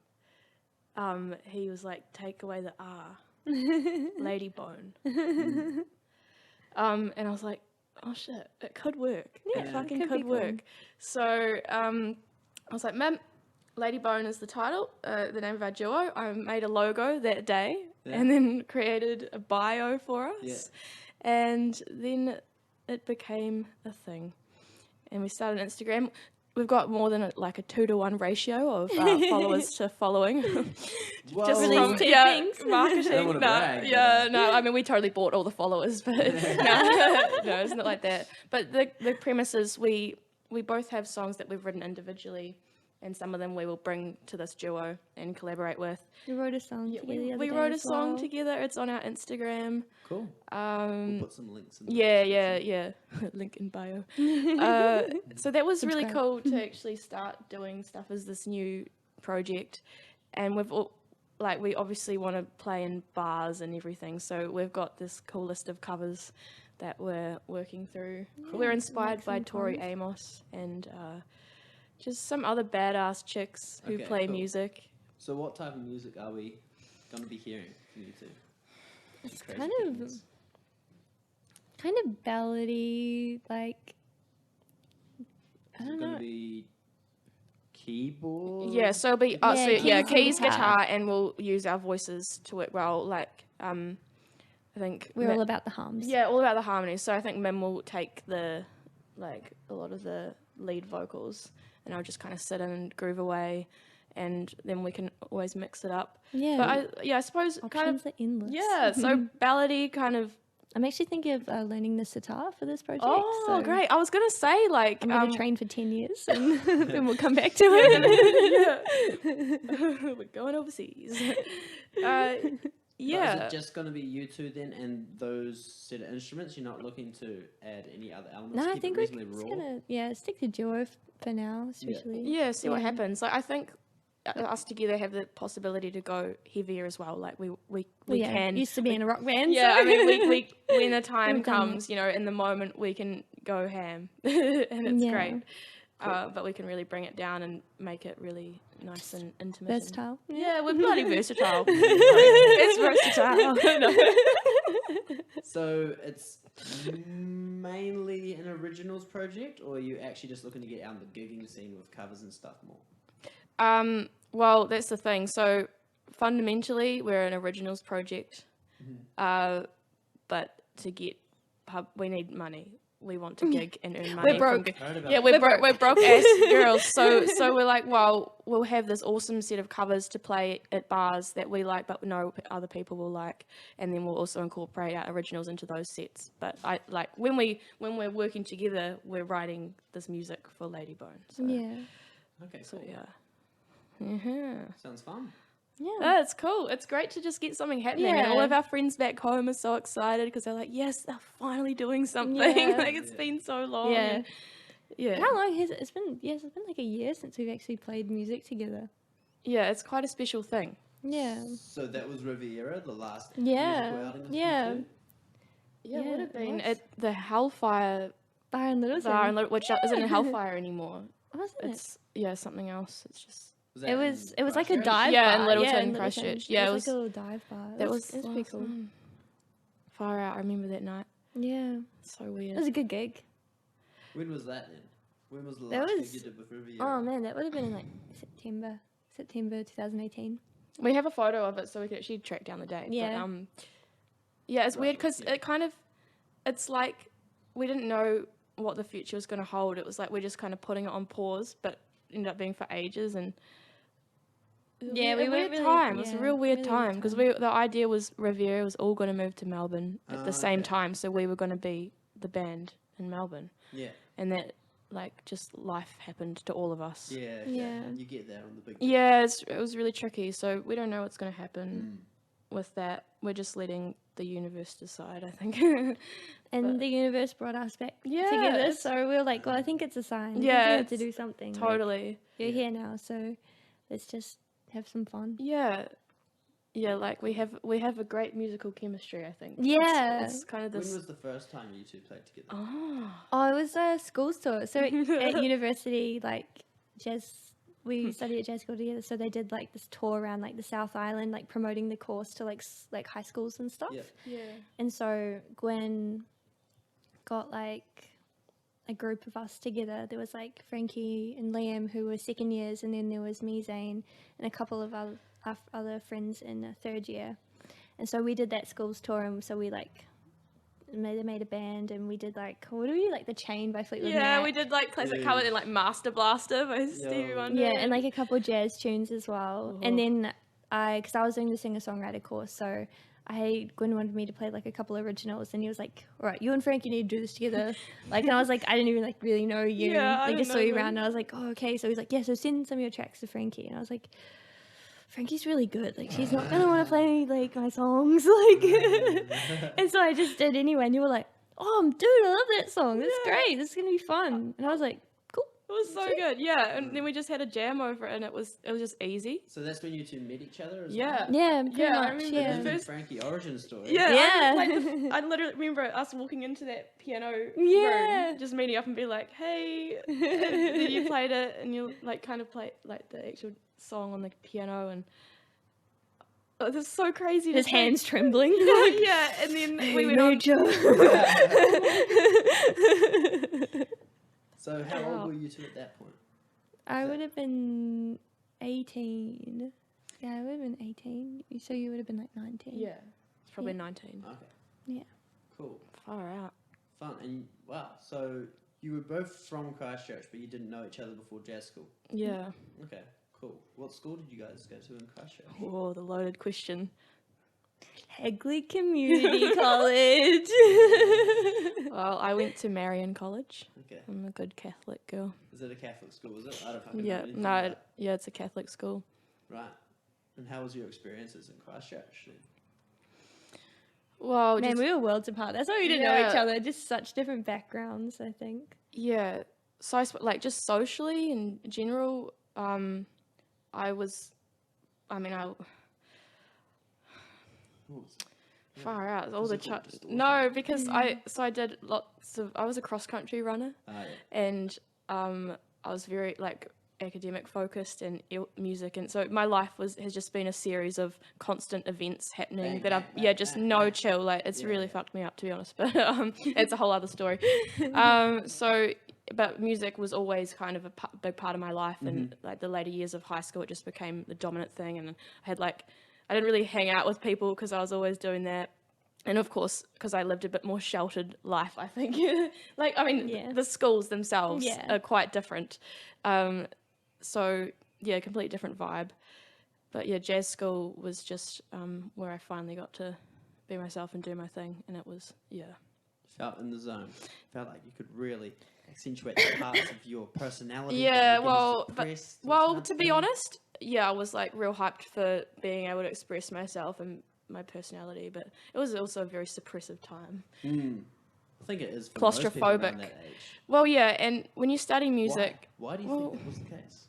Speaker 2: he was like, take away the R. Lady Bone. And I was like, oh shit, it could work.
Speaker 5: Yeah,
Speaker 2: It fucking
Speaker 5: could be
Speaker 2: could work.
Speaker 5: fun.
Speaker 2: So I was like, Ma'am, Lady Bone is the title, the name of our duo. I made a logo that day and then created a bio for us.
Speaker 4: Yeah.
Speaker 2: And then it became a thing. And we started Instagram. We've got more than a 2-to-1 ratio of followers to following.
Speaker 4: Whoa.
Speaker 2: Just
Speaker 5: Release
Speaker 2: from
Speaker 5: two
Speaker 2: marketing.
Speaker 5: things.
Speaker 4: I don't wanna brag, but,
Speaker 2: No. I mean, we totally bought all the followers, but no, it's not like that. But the premise is we both have songs that we've written individually, and some of them we will bring to this duo and collaborate with.
Speaker 5: We wrote a song together the other
Speaker 2: We
Speaker 5: day
Speaker 2: wrote a
Speaker 5: as
Speaker 2: song
Speaker 5: well.
Speaker 2: together. It's on our Instagram.
Speaker 4: Cool. We'll put some links in the
Speaker 2: Yeah.
Speaker 4: description.
Speaker 2: Link in bio. So that was really
Speaker 5: Subscribe.
Speaker 2: cool to actually start doing stuff as this new project, and like we obviously want to play in bars and everything, so we've got this cool list of covers that we're working through. We're inspired by Tori Amos and just some other badass chicks who play music.
Speaker 4: So what type of music are we going to be hearing from you two?
Speaker 5: It's kind of ballady, like, I don't
Speaker 4: Is it
Speaker 5: know.
Speaker 4: going to be keyboard?
Speaker 2: Yeah, so it'll be
Speaker 5: keys
Speaker 2: keys,
Speaker 5: and
Speaker 2: guitar, and we'll use our voices to work well. Like I think
Speaker 5: We're all about the hums.
Speaker 2: Yeah, all about the harmonies. So I think Mim will take a lot of the lead vocals, and I'll just kind of sit in and groove away, and then we can always mix it up.
Speaker 5: Yeah.
Speaker 2: But I suppose kind of
Speaker 5: Options are endless.
Speaker 2: yeah. So ballady kind of.
Speaker 5: I'm actually thinking of learning the sitar for this project.
Speaker 2: Oh,
Speaker 5: so
Speaker 2: great! I was gonna say like
Speaker 5: I'm going to train for 10 years and then we'll come back to it.
Speaker 2: We're going overseas.
Speaker 4: But
Speaker 2: Yeah.
Speaker 4: is it just going to be you two then and those set of instruments? You're not looking to add any other elements?
Speaker 5: No, I
Speaker 4: Keep
Speaker 5: think
Speaker 4: it
Speaker 5: we're
Speaker 4: reasonably
Speaker 5: just
Speaker 4: raw?
Speaker 5: going to stick to duo for now, especially.
Speaker 2: Yeah, see what
Speaker 5: Yeah.
Speaker 2: happens. Like I think us together have the possibility to go heavier as well. Like we
Speaker 5: Yeah,
Speaker 2: can.
Speaker 5: used to be in a rock band.
Speaker 2: Yeah,
Speaker 5: so.
Speaker 2: I mean, we when the time
Speaker 5: We've done
Speaker 2: comes, you know, in the moment we can go ham, and it's
Speaker 5: Yeah.
Speaker 2: great. But we can really bring it down and make it really nice and intimate. and-
Speaker 5: Versatile.
Speaker 2: Yeah, we're bloody versatile. It's versatile. No.
Speaker 4: So it's mainly an originals project, or are you actually just looking to get out in the gigging scene with covers and stuff more?
Speaker 2: Well, that's the thing. So fundamentally, we're an originals project, but to get we need money. We want to gig and earn money.
Speaker 5: We're broke.
Speaker 2: Yeah, we're broke ass girls. So we're like, well, we'll have this awesome set of covers to play at bars that we like, but no other people will like, and then we'll also incorporate our originals into those sets. But I like when we're working together, we're writing this music for Ladybone. So,
Speaker 5: Yeah.
Speaker 4: Okay,
Speaker 2: So
Speaker 4: cool.
Speaker 2: yeah. Yeah.
Speaker 4: Sounds fun.
Speaker 5: Yeah.
Speaker 2: That's cool. It's great to just get something happening. And all of our friends back home are so excited because they're like, yes, they're finally doing something.
Speaker 5: Yeah.
Speaker 2: Like it's been so long.
Speaker 5: Yeah.
Speaker 2: and- yeah.
Speaker 5: How long has it? It's been like a year since we've actually played music together.
Speaker 2: Yeah, it's quite a special thing.
Speaker 5: Yeah.
Speaker 4: So that was Riviera, the last
Speaker 5: Yeah.
Speaker 4: musical outing of
Speaker 5: Yeah.
Speaker 4: you two?
Speaker 2: Yeah,
Speaker 5: Yeah,
Speaker 2: it would have
Speaker 5: it
Speaker 2: been
Speaker 5: was.
Speaker 2: at the Hellfire
Speaker 5: Bar in Littleton.
Speaker 2: Bar, which isn't a Hellfire anymore.
Speaker 5: Wasn't it?
Speaker 2: It's something else. It's just
Speaker 4: that
Speaker 5: It
Speaker 4: in
Speaker 5: was like a
Speaker 4: Christchurch?
Speaker 5: dive
Speaker 2: Yeah,
Speaker 5: bar.
Speaker 2: in Littleton,
Speaker 5: in
Speaker 2: Christchurch.
Speaker 5: Littleton.
Speaker 2: Yeah,
Speaker 5: it
Speaker 2: it
Speaker 5: was like a little dive bar.
Speaker 2: that was
Speaker 5: it was pretty cool.
Speaker 2: Far out. I remember that night.
Speaker 5: Yeah.
Speaker 2: So
Speaker 5: It
Speaker 2: weird.
Speaker 5: was a good gig.
Speaker 4: When was that then? When was the
Speaker 5: That
Speaker 4: last
Speaker 5: was-
Speaker 4: gig you did with Riviera?
Speaker 5: Oh man, that would have been in like September 2018.
Speaker 2: We have a photo of it, so we could actually track down the date.
Speaker 5: Yeah.
Speaker 2: But, yeah, it's weird because
Speaker 4: yeah.
Speaker 2: it kind of, it's like we didn't know what the future was going to hold. It was like we're just kind of putting it on pause, but ended up being for ages. And it was
Speaker 5: Yeah,
Speaker 2: a
Speaker 5: we
Speaker 2: weird
Speaker 5: weren't really-
Speaker 2: time. It was a
Speaker 5: yeah,
Speaker 2: real weird
Speaker 5: really
Speaker 2: time
Speaker 5: weird
Speaker 2: because
Speaker 5: time.
Speaker 2: the idea was Riviera was all going to move to Melbourne at the same
Speaker 4: okay.
Speaker 2: time, so we were going to be the band in Melbourne,
Speaker 4: Yeah.
Speaker 2: and that like just life happened to all of us.
Speaker 4: Yeah. Okay.
Speaker 5: Yeah.
Speaker 4: You get that on the big.
Speaker 2: Yeah, it was really tricky. So we don't know what's going to happen
Speaker 4: Mm.
Speaker 2: with that. We're just letting the universe decide, I think.
Speaker 5: And
Speaker 2: But-
Speaker 5: the universe brought us back
Speaker 2: Yeah,
Speaker 5: together,
Speaker 2: it's-
Speaker 5: so we were like, well, I think it's a sign.
Speaker 2: Yeah,
Speaker 5: we have to
Speaker 2: it's
Speaker 5: do something. Like,
Speaker 2: Totally.
Speaker 5: you're here now, so let's just have some fun.
Speaker 2: Yeah. Yeah, like we have a great musical chemistry, I think.
Speaker 5: Yeah.
Speaker 2: It's kind of
Speaker 4: When
Speaker 2: this.
Speaker 4: was the first time you two played together?
Speaker 2: Oh.
Speaker 5: Oh, it was a school's tour. So at university, like we studied at jazz school together. So they did like this tour around like the South Island, like promoting the course to like high schools and stuff.
Speaker 4: Yeah.
Speaker 2: Yeah.
Speaker 5: And so Gwen got like a group of us together. There was like Frankie and Liam who were second years, and then there was me, Zane, and a couple of other friends in the third year. And so we did that schools tour, and so we like made a band, and we did like, what do we, like The Chain by Fleetwood
Speaker 2: Yeah,
Speaker 5: Mac.
Speaker 2: we did like classic
Speaker 4: Yeah.
Speaker 2: cover and like Master Blaster by Stevie Wonder.
Speaker 5: Yeah, and like a couple jazz tunes as well. And then because I was doing the singer-songwriter course, so Gwen wanted me to play like a couple originals, and he was like, all right, you and Frankie need to do this together. Like, and I was like, I didn't even like really know you.
Speaker 2: Yeah, I
Speaker 5: like,
Speaker 2: didn't
Speaker 5: just saw
Speaker 2: know
Speaker 5: you
Speaker 2: them.
Speaker 5: around, and I was like, oh, okay. So he's like, yeah, so send some of your tracks to Frankie. And I was like, Frankie's really good. Like, she's not gonna want to play like my songs. Like, and so I just did anyway. And you were like, oh, dude, I love that song. That's great. This is gonna be fun. And I was like, cool.
Speaker 2: It was so good, yeah. And then we just had a jam over it, and it was just easy.
Speaker 4: So that's when you two met each other as
Speaker 2: Yeah.
Speaker 4: well?
Speaker 5: Yeah, pretty
Speaker 2: Yeah, I
Speaker 5: much.
Speaker 2: remember
Speaker 4: The
Speaker 5: Yeah.
Speaker 2: the
Speaker 4: Mim and
Speaker 2: first-
Speaker 4: Frankie origin story.
Speaker 2: Yeah,
Speaker 5: Yeah.
Speaker 2: I literally remember us walking into that piano
Speaker 5: Yeah.
Speaker 2: room, just meeting up and be like, "Hey," and then you played it, and you like kind of played like the actual song on the piano, and oh, this is so crazy.
Speaker 5: His
Speaker 2: to think.
Speaker 5: hands trembling.
Speaker 2: Yeah, and then we went on.
Speaker 4: So how
Speaker 2: Wow.
Speaker 4: old were you two at that point?
Speaker 5: I would have been 18. Yeah, I would have been 18. So you would have been like 19.
Speaker 2: Yeah, it's probably
Speaker 5: Yeah.
Speaker 2: 19.
Speaker 4: Okay.
Speaker 5: Yeah.
Speaker 4: Cool.
Speaker 2: Far out.
Speaker 4: Fun. And wow, so you were both from Christchurch, but you didn't know each other before jazz school.
Speaker 2: Yeah.
Speaker 4: Okay, cool. What school did you guys go to in Christchurch?
Speaker 2: Oh, the loaded question.
Speaker 5: Hagley Community College.
Speaker 2: Well, I went to Marian College.
Speaker 4: Okay.
Speaker 2: I'm a good Catholic girl.
Speaker 4: Is it a Catholic school, is it? I don't fucking know
Speaker 2: Yeah,
Speaker 4: anything
Speaker 2: no,
Speaker 4: about it.
Speaker 2: yeah, it's a Catholic school.
Speaker 4: Right. And how was your experiences in Christchurch then?
Speaker 2: Well,
Speaker 5: Man,
Speaker 2: just,
Speaker 5: we were worlds apart. That's why we didn't know each
Speaker 2: Yeah.
Speaker 5: other. Just such different backgrounds, I think.
Speaker 2: yeah. So like just socially in general, I was, I mean,
Speaker 4: What was it? Yeah.
Speaker 2: far out. All the
Speaker 4: Physical distortion.
Speaker 2: no, because I did lots of. I was a cross country runner,
Speaker 4: Ah, yeah.
Speaker 2: and I was very like academic focused and music, and so my life has just been a series of constant events happening
Speaker 4: Bang,
Speaker 2: that
Speaker 4: bang,
Speaker 2: I've
Speaker 4: bang,
Speaker 2: just
Speaker 4: bang,
Speaker 2: no
Speaker 4: bang.
Speaker 2: chill. Like it's
Speaker 4: Yeah,
Speaker 2: really
Speaker 4: yeah.
Speaker 2: fucked me up, to be honest. But it's a whole other story. So. But music was always kind of a big part of my life, and like the later years of high school, it just became the dominant thing. And I had I didn't really hang out with people because I was always doing that. And of course, because I lived a bit more sheltered life, I think.
Speaker 5: Yeah.
Speaker 2: The schools themselves
Speaker 5: Yeah.
Speaker 2: are quite different. So yeah, completely different vibe. But yeah, jazz school was just where I finally got to be myself and do my thing, and it was
Speaker 4: Felt in the zone. Felt like you could really accentuate the parts of your personality. that
Speaker 2: Yeah,
Speaker 4: were getting
Speaker 2: well,
Speaker 4: suppressed or
Speaker 2: well, to be
Speaker 4: something.
Speaker 2: honest, yeah, I was like real hyped for being able to express myself and my personality, but it was also a very suppressive time.
Speaker 4: I think it is for most people around
Speaker 2: Claustrophobic.
Speaker 4: that age.
Speaker 2: Well, yeah, and when you study music,
Speaker 4: Why do you
Speaker 2: well-
Speaker 4: think that was the case?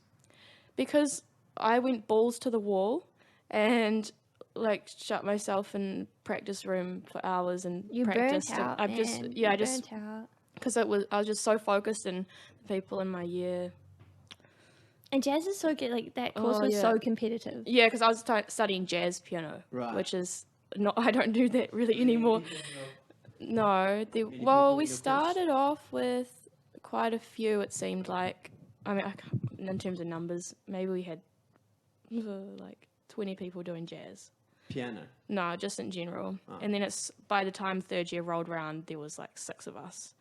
Speaker 2: because I went balls to the wall and like shut myself in practice room for hours and
Speaker 5: You
Speaker 2: practiced.
Speaker 5: burnt out,
Speaker 2: and
Speaker 5: man.
Speaker 2: I
Speaker 5: You
Speaker 2: just
Speaker 5: burnt out.
Speaker 2: because I was just so focused, and the people in my year.
Speaker 5: And jazz is so good. Like that course
Speaker 2: Oh,
Speaker 5: was
Speaker 2: yeah.
Speaker 5: so competitive.
Speaker 2: Yeah, because I was studying jazz piano,
Speaker 4: Right.
Speaker 2: which is not. I don't do that really anymore. No,
Speaker 4: Many people
Speaker 2: well,
Speaker 4: in
Speaker 2: we
Speaker 4: your course?
Speaker 2: started off with quite a few. It seemed like, I mean, in terms of numbers, maybe we had like 20 people doing jazz.
Speaker 4: Piano.
Speaker 2: No, just in general.
Speaker 4: Oh.
Speaker 2: And then it's by the time third year rolled around, there was like 6 of us,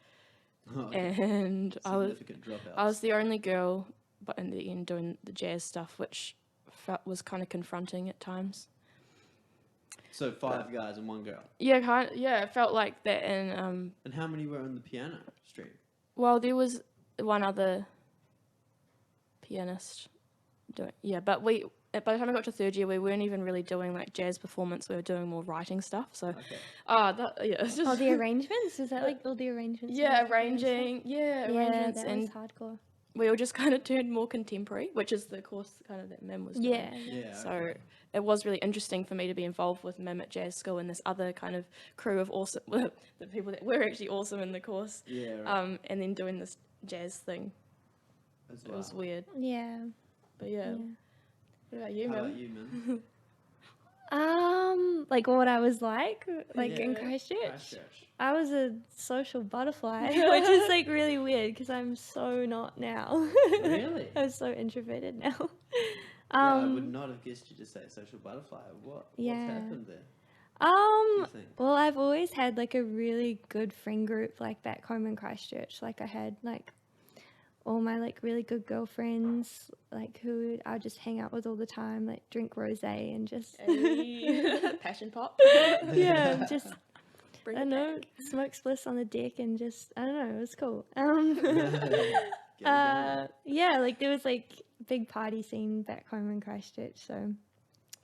Speaker 4: Oh, okay.
Speaker 2: and
Speaker 4: Significant dropouts.
Speaker 2: I was the only girl, but in the end doing the jazz stuff, which was kind of confronting at times.
Speaker 4: So 5 guys and 1 girl.
Speaker 2: Yeah, it felt like that. And
Speaker 4: And how many were on the piano stream?
Speaker 2: well, there was one other pianist doing. Yeah, but by the time I got to third year, we weren't even really doing like jazz performance. We were doing more writing stuff. So,
Speaker 4: Okay.
Speaker 2: it's just
Speaker 5: Oh, the arrangements? Was that like all the arrangements?
Speaker 2: yeah,
Speaker 5: and stuff?
Speaker 2: arranging,
Speaker 5: Yeah,
Speaker 2: arrangements,
Speaker 5: that
Speaker 2: and
Speaker 5: was hardcore.
Speaker 2: we all just kind of turned more contemporary, which is the course kind of that Mim was doing.
Speaker 5: Yeah.
Speaker 4: Yeah.
Speaker 2: So
Speaker 4: okay.
Speaker 2: it was really interesting for me to be involved with Mim at jazz school and this other kind of crew of awesome, the people that were actually awesome in the course,
Speaker 4: Yeah. Right.
Speaker 2: and then doing this jazz thing.
Speaker 4: As
Speaker 2: It was
Speaker 4: well.
Speaker 2: weird,
Speaker 5: Yeah.
Speaker 2: but yeah.
Speaker 5: Yeah.
Speaker 2: What about you,
Speaker 4: How
Speaker 2: Mim?
Speaker 4: about you, man?
Speaker 5: Like what I was like in
Speaker 4: Yeah.
Speaker 5: Christchurch.
Speaker 4: Christchurch.
Speaker 5: I was a social butterfly, which is like really weird because I'm so not now.
Speaker 4: Really?
Speaker 5: I'm so introverted now.
Speaker 4: Yeah, I would not have guessed you to say social butterfly. What's
Speaker 5: Yeah.
Speaker 4: happened there? Do you think?
Speaker 5: Well, I've always had like a really good friend group like back home in Christchurch. Like I had like all my like really good girlfriends, like who I would just hang out with all the time, like drink rosé and just
Speaker 2: Hey. Passion pop.
Speaker 5: yeah, just
Speaker 2: Bring
Speaker 5: I
Speaker 2: it
Speaker 5: don't know,
Speaker 2: back.
Speaker 5: smoke spliffs on the deck and just I don't know, it was cool.
Speaker 4: Get it going.
Speaker 5: Yeah, like there was like big party scene back home in Christchurch. So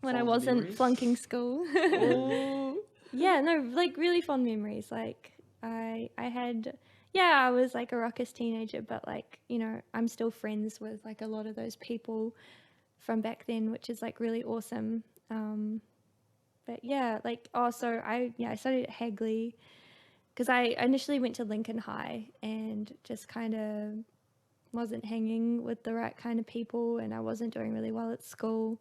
Speaker 5: when I
Speaker 4: Fond
Speaker 5: wasn't
Speaker 4: memories?
Speaker 5: flunking school,
Speaker 2: Ooh.
Speaker 5: yeah, no, like really fond memories. Like I had yeah, I was like a ruckus teenager, but like, you know, I'm still friends with like a lot of those people from back then, which is like really awesome. But yeah, like, so I studied at Hagley because I initially went to Lincoln High and just kind of wasn't hanging with the right kind of people, and I wasn't doing really well at school.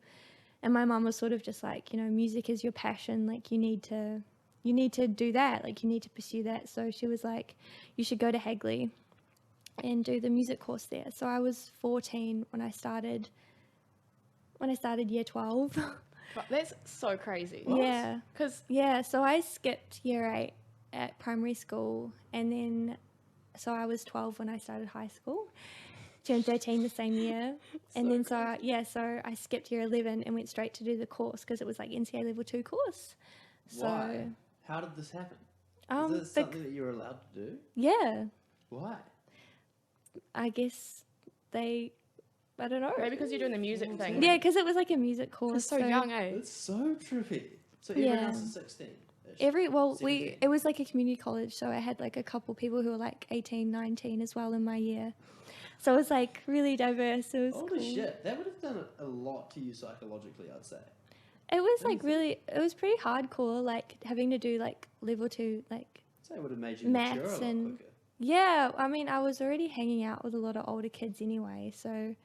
Speaker 5: And my mum was sort of just like, you know, music is your passion, like you need to do that, like you need to pursue that. So she was like, you should go to Hagley and do the music course there. So I was 14 when I started year 12.
Speaker 2: But that's so crazy.
Speaker 5: Yeah.
Speaker 2: Because
Speaker 5: Yeah, so I skipped year 8 at primary school, and then so I was 12 when I started high school. Turned 13 the same year, and then so I skipped year 11 and went straight to do the course because it was like NCA level 2 course. So
Speaker 4: Why? How did this happen? Is this something that you were allowed to do?
Speaker 5: yeah,
Speaker 4: Why?
Speaker 5: I guess I don't know.
Speaker 2: maybe because you're doing the music thing.
Speaker 5: Yeah, because it was like a music course.
Speaker 2: It's so young, eh?
Speaker 4: It's so trippy. So everyone
Speaker 5: Yeah.
Speaker 4: else is 16.
Speaker 5: It was like a community college, so I had like a couple people who were like 18, 19 as well in my year. So it was like really diverse. It was
Speaker 4: Holy
Speaker 5: cool.
Speaker 4: shit, that would have done a lot to you psychologically, I'd say.
Speaker 5: It was like it was pretty hardcore, like having to do like level 2, like
Speaker 4: I'd say it would have made you mature a
Speaker 5: maths
Speaker 4: lot
Speaker 5: and
Speaker 4: quicker.
Speaker 5: yeah. I mean, I was already hanging out with a lot of older kids anyway, so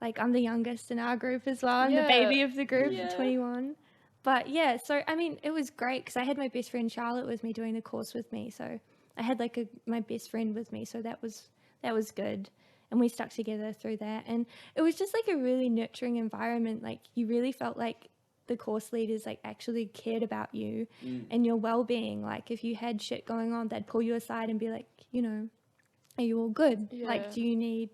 Speaker 5: like I'm the youngest in our group as well. I'm the
Speaker 2: Yeah.
Speaker 5: baby of the group,
Speaker 2: Yeah.
Speaker 5: 21. But yeah, so I mean, it was great because I had my best friend Charlotte with me doing the course with me, so I had like my best friend with me, so that was good. And we stuck together through that, and it was just like a really nurturing environment. Like you really felt like the course leaders like actually cared about you and your well-being. Like if you had shit going on, they'd pull you aside and be like, you know, are you all good?
Speaker 2: Yeah.
Speaker 5: Like do you need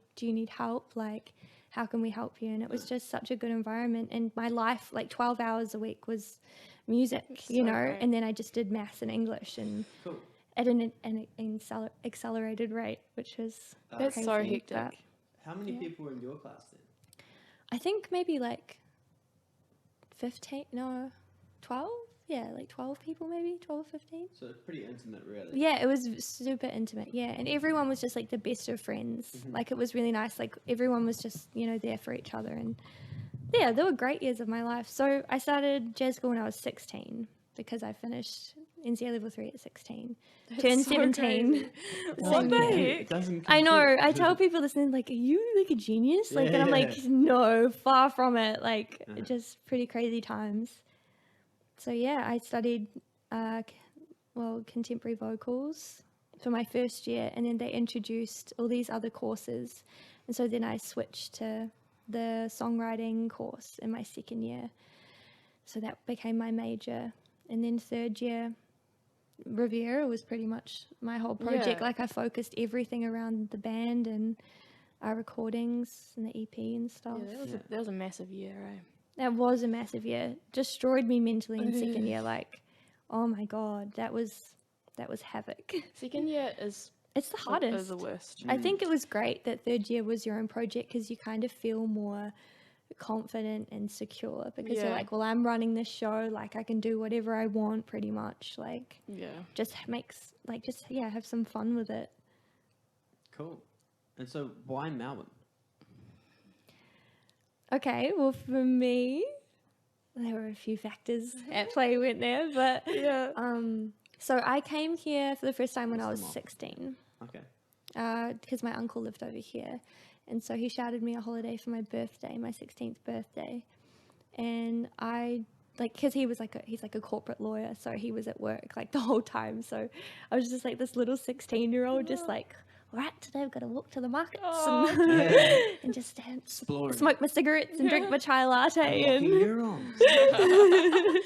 Speaker 5: help? Like how can we help you? And it was just such a good environment, and my life, like 12 hours a week was music, you know,
Speaker 2: great.
Speaker 5: and then I just did maths and English and
Speaker 4: Cool.
Speaker 5: at an accelerated rate, which was
Speaker 2: That's so
Speaker 5: crazy,
Speaker 2: hectic.
Speaker 5: but
Speaker 4: How many people were in your class then?
Speaker 5: I think maybe like 12. Yeah, like 12 people, maybe 12 or 15.
Speaker 4: So it's pretty intimate, really.
Speaker 5: Yeah, it was super intimate. Yeah, and everyone was just like the best of friends. Like it was really nice. Like everyone was just, you know, there for each other, and yeah, they were great years of my life. So I started jazz school when I was 16 because I finished NCA level 3 at 16. Turned
Speaker 2: so
Speaker 5: 17.
Speaker 2: crazy.
Speaker 5: the
Speaker 2: What
Speaker 5: same
Speaker 2: the
Speaker 5: year.
Speaker 2: heck?
Speaker 4: Doesn't
Speaker 5: I know.
Speaker 4: compute.
Speaker 5: I tell people this, and like, are you like a genius? Like, and I'm like,
Speaker 4: Yeah.
Speaker 5: no, far from it. Like,
Speaker 4: Uh-huh.
Speaker 5: just pretty crazy times. So yeah, I studied, contemporary vocals for my first year, and then they introduced all these other courses, and so then I switched to the songwriting course in my second year. So that became my major, and then third year, Riviera was pretty much my whole project.
Speaker 2: Yeah.
Speaker 5: Like I focused everything around the band and our recordings and the EP and stuff.
Speaker 2: Yeah, that was a massive year, eh?
Speaker 5: That was a massive year. Destroyed me mentally in second year. Like, oh my god, that was havoc.
Speaker 2: Second year is
Speaker 5: It's the hardest.
Speaker 2: Is the worst.
Speaker 5: I think it was great that third year was your own project because you kind of feel more confident and secure because you're
Speaker 2: Yeah.
Speaker 5: like, well, I'm running this show, like I can do whatever I want pretty much. Like
Speaker 2: Yeah.
Speaker 5: just makes like just have some fun with it.
Speaker 4: Cool. And so why Melbourne?
Speaker 5: Okay, well for me, there were a few factors at play, weren't there? But
Speaker 2: Yeah.
Speaker 5: so I came here for the first time when I was
Speaker 4: What's the
Speaker 5: 16.
Speaker 4: Okay.
Speaker 5: Because my uncle lived over here, and so he shouted me a holiday for my birthday, my 16th birthday, and I because he's like a corporate lawyer, so he was at work like the whole time. So I was just like this little 16-year-old, just like, all right, today I've got to walk to the markets and just
Speaker 4: Exploring.
Speaker 5: smoke my cigarettes and drink my chai latte
Speaker 4: Unlocking
Speaker 5: and
Speaker 4: neurons.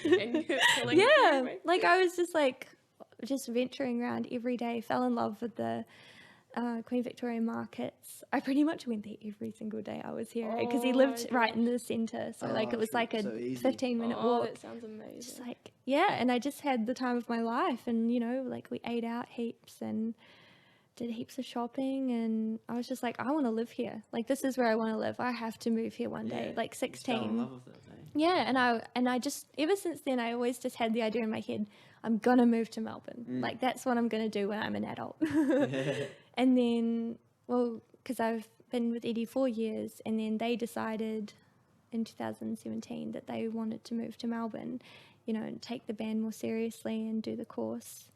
Speaker 2: And you're killing
Speaker 5: yeah,
Speaker 2: me.
Speaker 5: like I was just venturing around every day. Fell in love with the Queen Victoria markets. I pretty much went there every single day I was here because he
Speaker 2: Oh
Speaker 5: lived
Speaker 2: my
Speaker 5: right in the centre. So like it was
Speaker 4: true.
Speaker 5: like a
Speaker 4: So easy.
Speaker 5: 15-minute
Speaker 2: Oh,
Speaker 5: walk.
Speaker 2: that sounds amazing.
Speaker 5: Just like and I just had the time of my life, and like we ate out heaps and did heaps of shopping, and I was just like, I want to live here. Like this is where I want to live. I have to move here one day.
Speaker 4: Yeah,
Speaker 5: Like
Speaker 4: you just fell in
Speaker 5: 16.
Speaker 4: love with it, eh?
Speaker 5: Yeah, and I just, ever since then, I always just had the idea in my head, I'm gonna move to Melbourne. Like, that's what I'm gonna do when I'm an adult. And then, well, because I've been with Eddie 4 years, and then they decided in 2017 that they wanted to move to Melbourne, you know, and take the band more seriously and do the course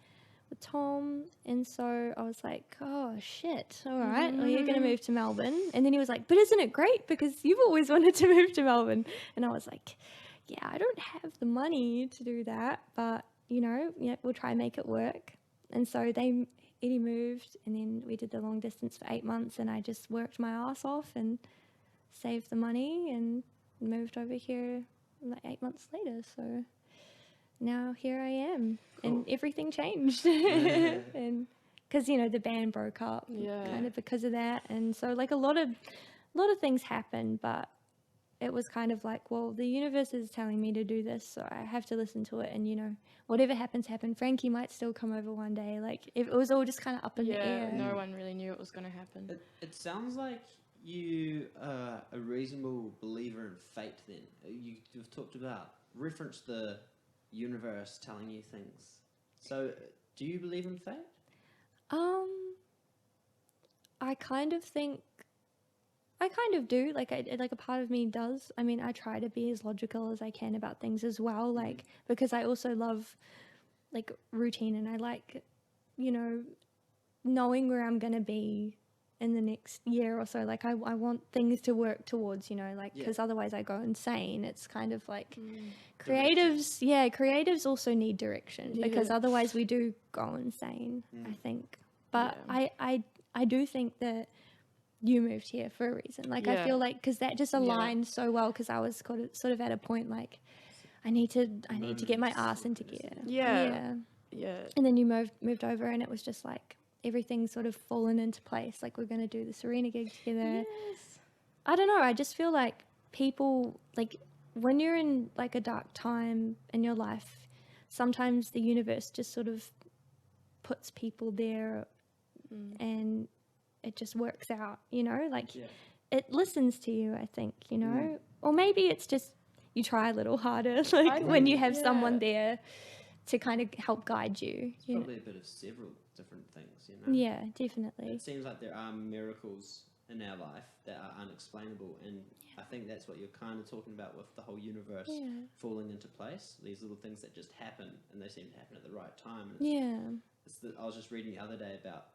Speaker 5: with Tom. And so I was like, oh shit, all right, well, you're gonna move to Melbourne. And then he was like, but isn't it great, because you've always wanted to move to Melbourne. And I was like, yeah, I don't have the money to do that, but you know, yeah, we'll try and make it work. And so Eddie moved, and then we did the long distance for 8 months, and I just worked my ass off and saved the money and moved over here like 8 months later. So now here I am, and everything changed. And because, you know, the band broke up kind of because of that, and so like a lot of things happened, but it was kind of like, well, the universe is telling me to do this, so I have to listen to it. And, you know, whatever happens, happen. Frankie might still come over one day. Like, it was all just kind of up in the air.
Speaker 2: No one really knew it was going to happen.
Speaker 4: It sounds like you are a reasonable believer in fate then. You've talked about, referenced the universe telling you things. So, do you believe in fate?
Speaker 5: I kind of do. Like, like a part of me does. I mean, I try to be as logical as I can about things as well. Like, because I also love like routine, and I like, you know, knowing where I'm gonna be in the next year or so. Like, I want things to work towards, you know, like, because otherwise I go insane. It's kind of like creatives also need direction, because otherwise we do go insane, I think. But I do think that you moved here for a reason. Like, I feel like, because that just aligned so well, because I was sort of at a point like, I need to get my ass into gear. Yeah. And then you moved over, and it was just like everything sort of fallen into place. Like, we're going to do the Serena gig together. I don't know. I just feel like people, like, when you're in like a dark time in your life, sometimes the universe just sort of puts people there, and it just works out, you know, like it listens to you, I think, you know, or maybe it's just you try a little harder, like when you have someone there to kind of help guide you.
Speaker 4: It's probably a bit of several different things, you know.
Speaker 5: Yeah, definitely.
Speaker 4: It seems like there are miracles in our life that are unexplainable, and I think that's what you're kind of talking about with the whole universe falling into place. These little things that just happen, and they seem to happen at the right time. And I was just reading the other day about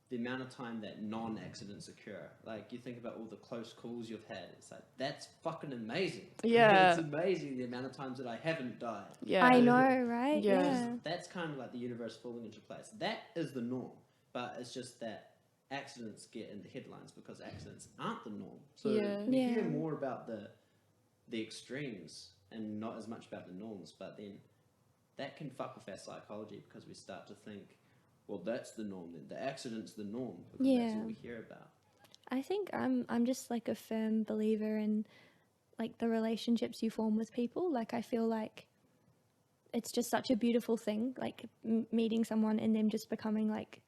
Speaker 4: the amount of time that non-accidents occur. Like, you think about all the close calls you've had. It's like, that's fucking amazing.
Speaker 2: Yeah.
Speaker 4: It's amazing the amount of times that I haven't died.
Speaker 2: Yeah.
Speaker 5: I know, right? Yeah.
Speaker 4: That's kind of like the universe falling into place. That is the norm. But it's just that accidents get in the headlines because accidents aren't the norm. So we hear more about the extremes and not as much about the norms. But then that can fuck with our psychology, because we start to think, well, that's the norm then. The accident's the norm, because that's what we hear about.
Speaker 5: I think I'm just like a firm believer in like the relationships you form with people. Like, I feel like it's just such a beautiful thing, like meeting someone and them just becoming like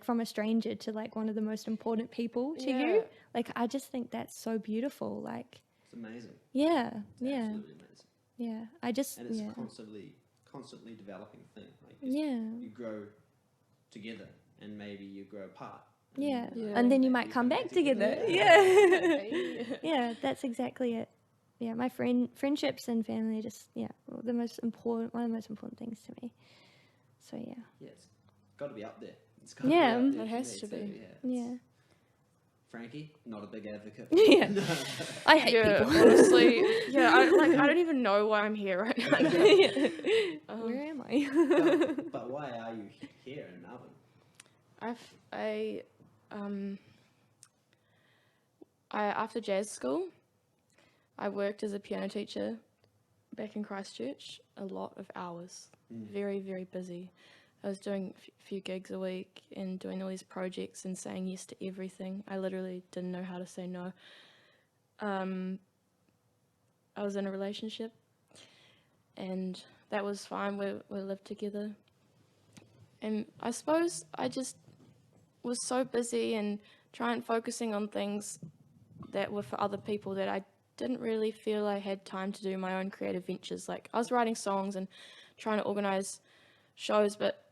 Speaker 5: from a stranger to like one of the most important people to you. Like, I just think that's so beautiful. Like,
Speaker 4: it's amazing.
Speaker 5: Yeah.
Speaker 4: It's absolutely amazing.
Speaker 5: Yeah. I just
Speaker 4: and it's a constantly developing thing. Like, you grow together, and maybe you grow apart.
Speaker 5: And then you might come back together. Yeah, that's exactly it. Yeah, my friendships and family are just one of the most important things to me. So yeah,
Speaker 4: it's got to be up there. It's got to be up there.
Speaker 2: It has to be.
Speaker 5: Yeah.
Speaker 4: Frankie, not a big advocate.
Speaker 5: I hate people.
Speaker 2: Honestly, I don't even know why I'm here right now.
Speaker 5: Where am I?
Speaker 4: But why are you here in Melbourne?
Speaker 2: After jazz school, I worked as a piano teacher back in Christchurch. A lot of hours, very, very busy. I was doing a few gigs a week and doing all these projects and saying yes to everything. I literally didn't know how to say no. I was in a relationship, and that was fine. We lived together. And I suppose I just was so busy and focusing on things that were for other people that I didn't really feel I had time to do my own creative ventures. Like, I was writing songs and trying to organise shows, but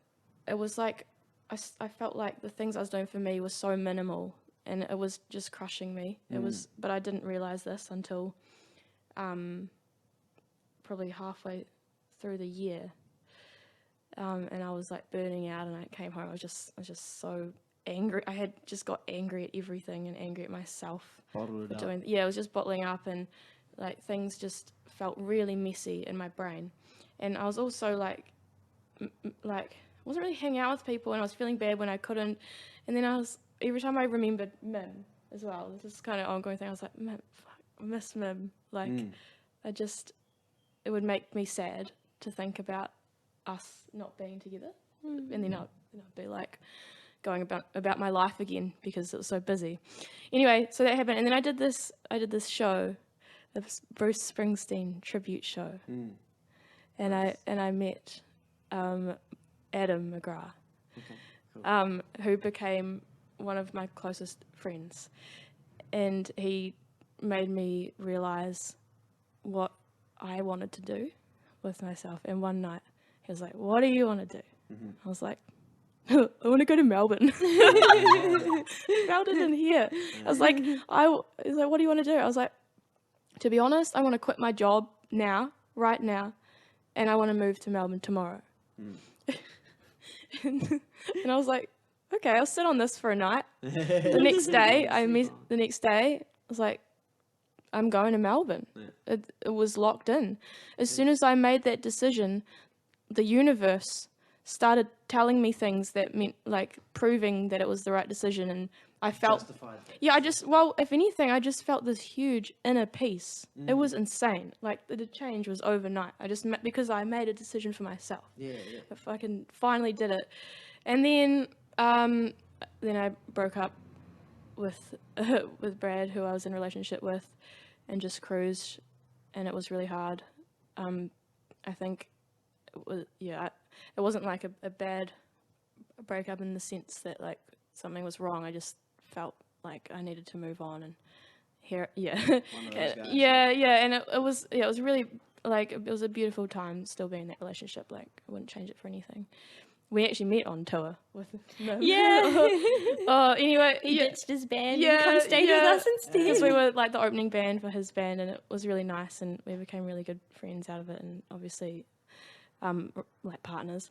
Speaker 2: it was like, I felt like the things I was doing for me was so minimal, and it was just crushing me. It was, but I didn't realise this until probably halfway through the year. And I was like burning out, and I came home. I was just so angry. I had just got angry at everything and angry at myself
Speaker 4: Bottled it
Speaker 2: for
Speaker 4: up.
Speaker 2: doing. Yeah, it was just bottling up, and like things just felt really messy in my brain. And I was also like wasn't really hanging out with people, and I was feeling bad when I couldn't. And then every time I remembered Mim as well, this is kind of ongoing thing. I was like, Mim, fuck, I miss Mim. Like, it would make me sad to think about us not being together, and then I'd be like going about my life again because it was so busy. Anyway, so that happened, and then I did this show, this Bruce Springsteen tribute show, and I met Adam McGrath, who became one of my closest friends, and he made me realise what I wanted to do with myself. And one night he was like, "What do you want to do?" I was like, "I want to go to Melbourne." Melbourne in here. I was like, he's like, "What do you want to do?" I was like, "To be honest, I want to quit my job now, right now, and I want to move to Melbourne tomorrow." And I was like, "Okay, I'll sit on this for a night." The next day, I was like, "I'm going to Melbourne." It was locked in. As soon as I made that decision, the universe started telling me things that meant, like, proving that it was the right decision, and I felt
Speaker 4: Justified that.
Speaker 2: yeah, if anything, I just felt this huge inner peace. It was insane. Like, the change was overnight. Because I made a decision for myself.
Speaker 4: Yeah.
Speaker 2: I fucking finally did it. And then I broke up with Brad, who I was in a relationship with, and just cruised, and it was really hard. I think it wasn't like a bad breakup in the sense that like something was wrong. I just felt like I needed to move on, and
Speaker 4: One of those guys.
Speaker 2: and it was really, like, it was a beautiful time still being in that relationship. Like, I wouldn't change it for anything. We actually met on tour with Mim. Anyway,
Speaker 5: He ditched his band and come stay with us instead.
Speaker 2: because we were like the opening band for his band, and it was really nice, and we became really good friends out of it, and obviously like partners.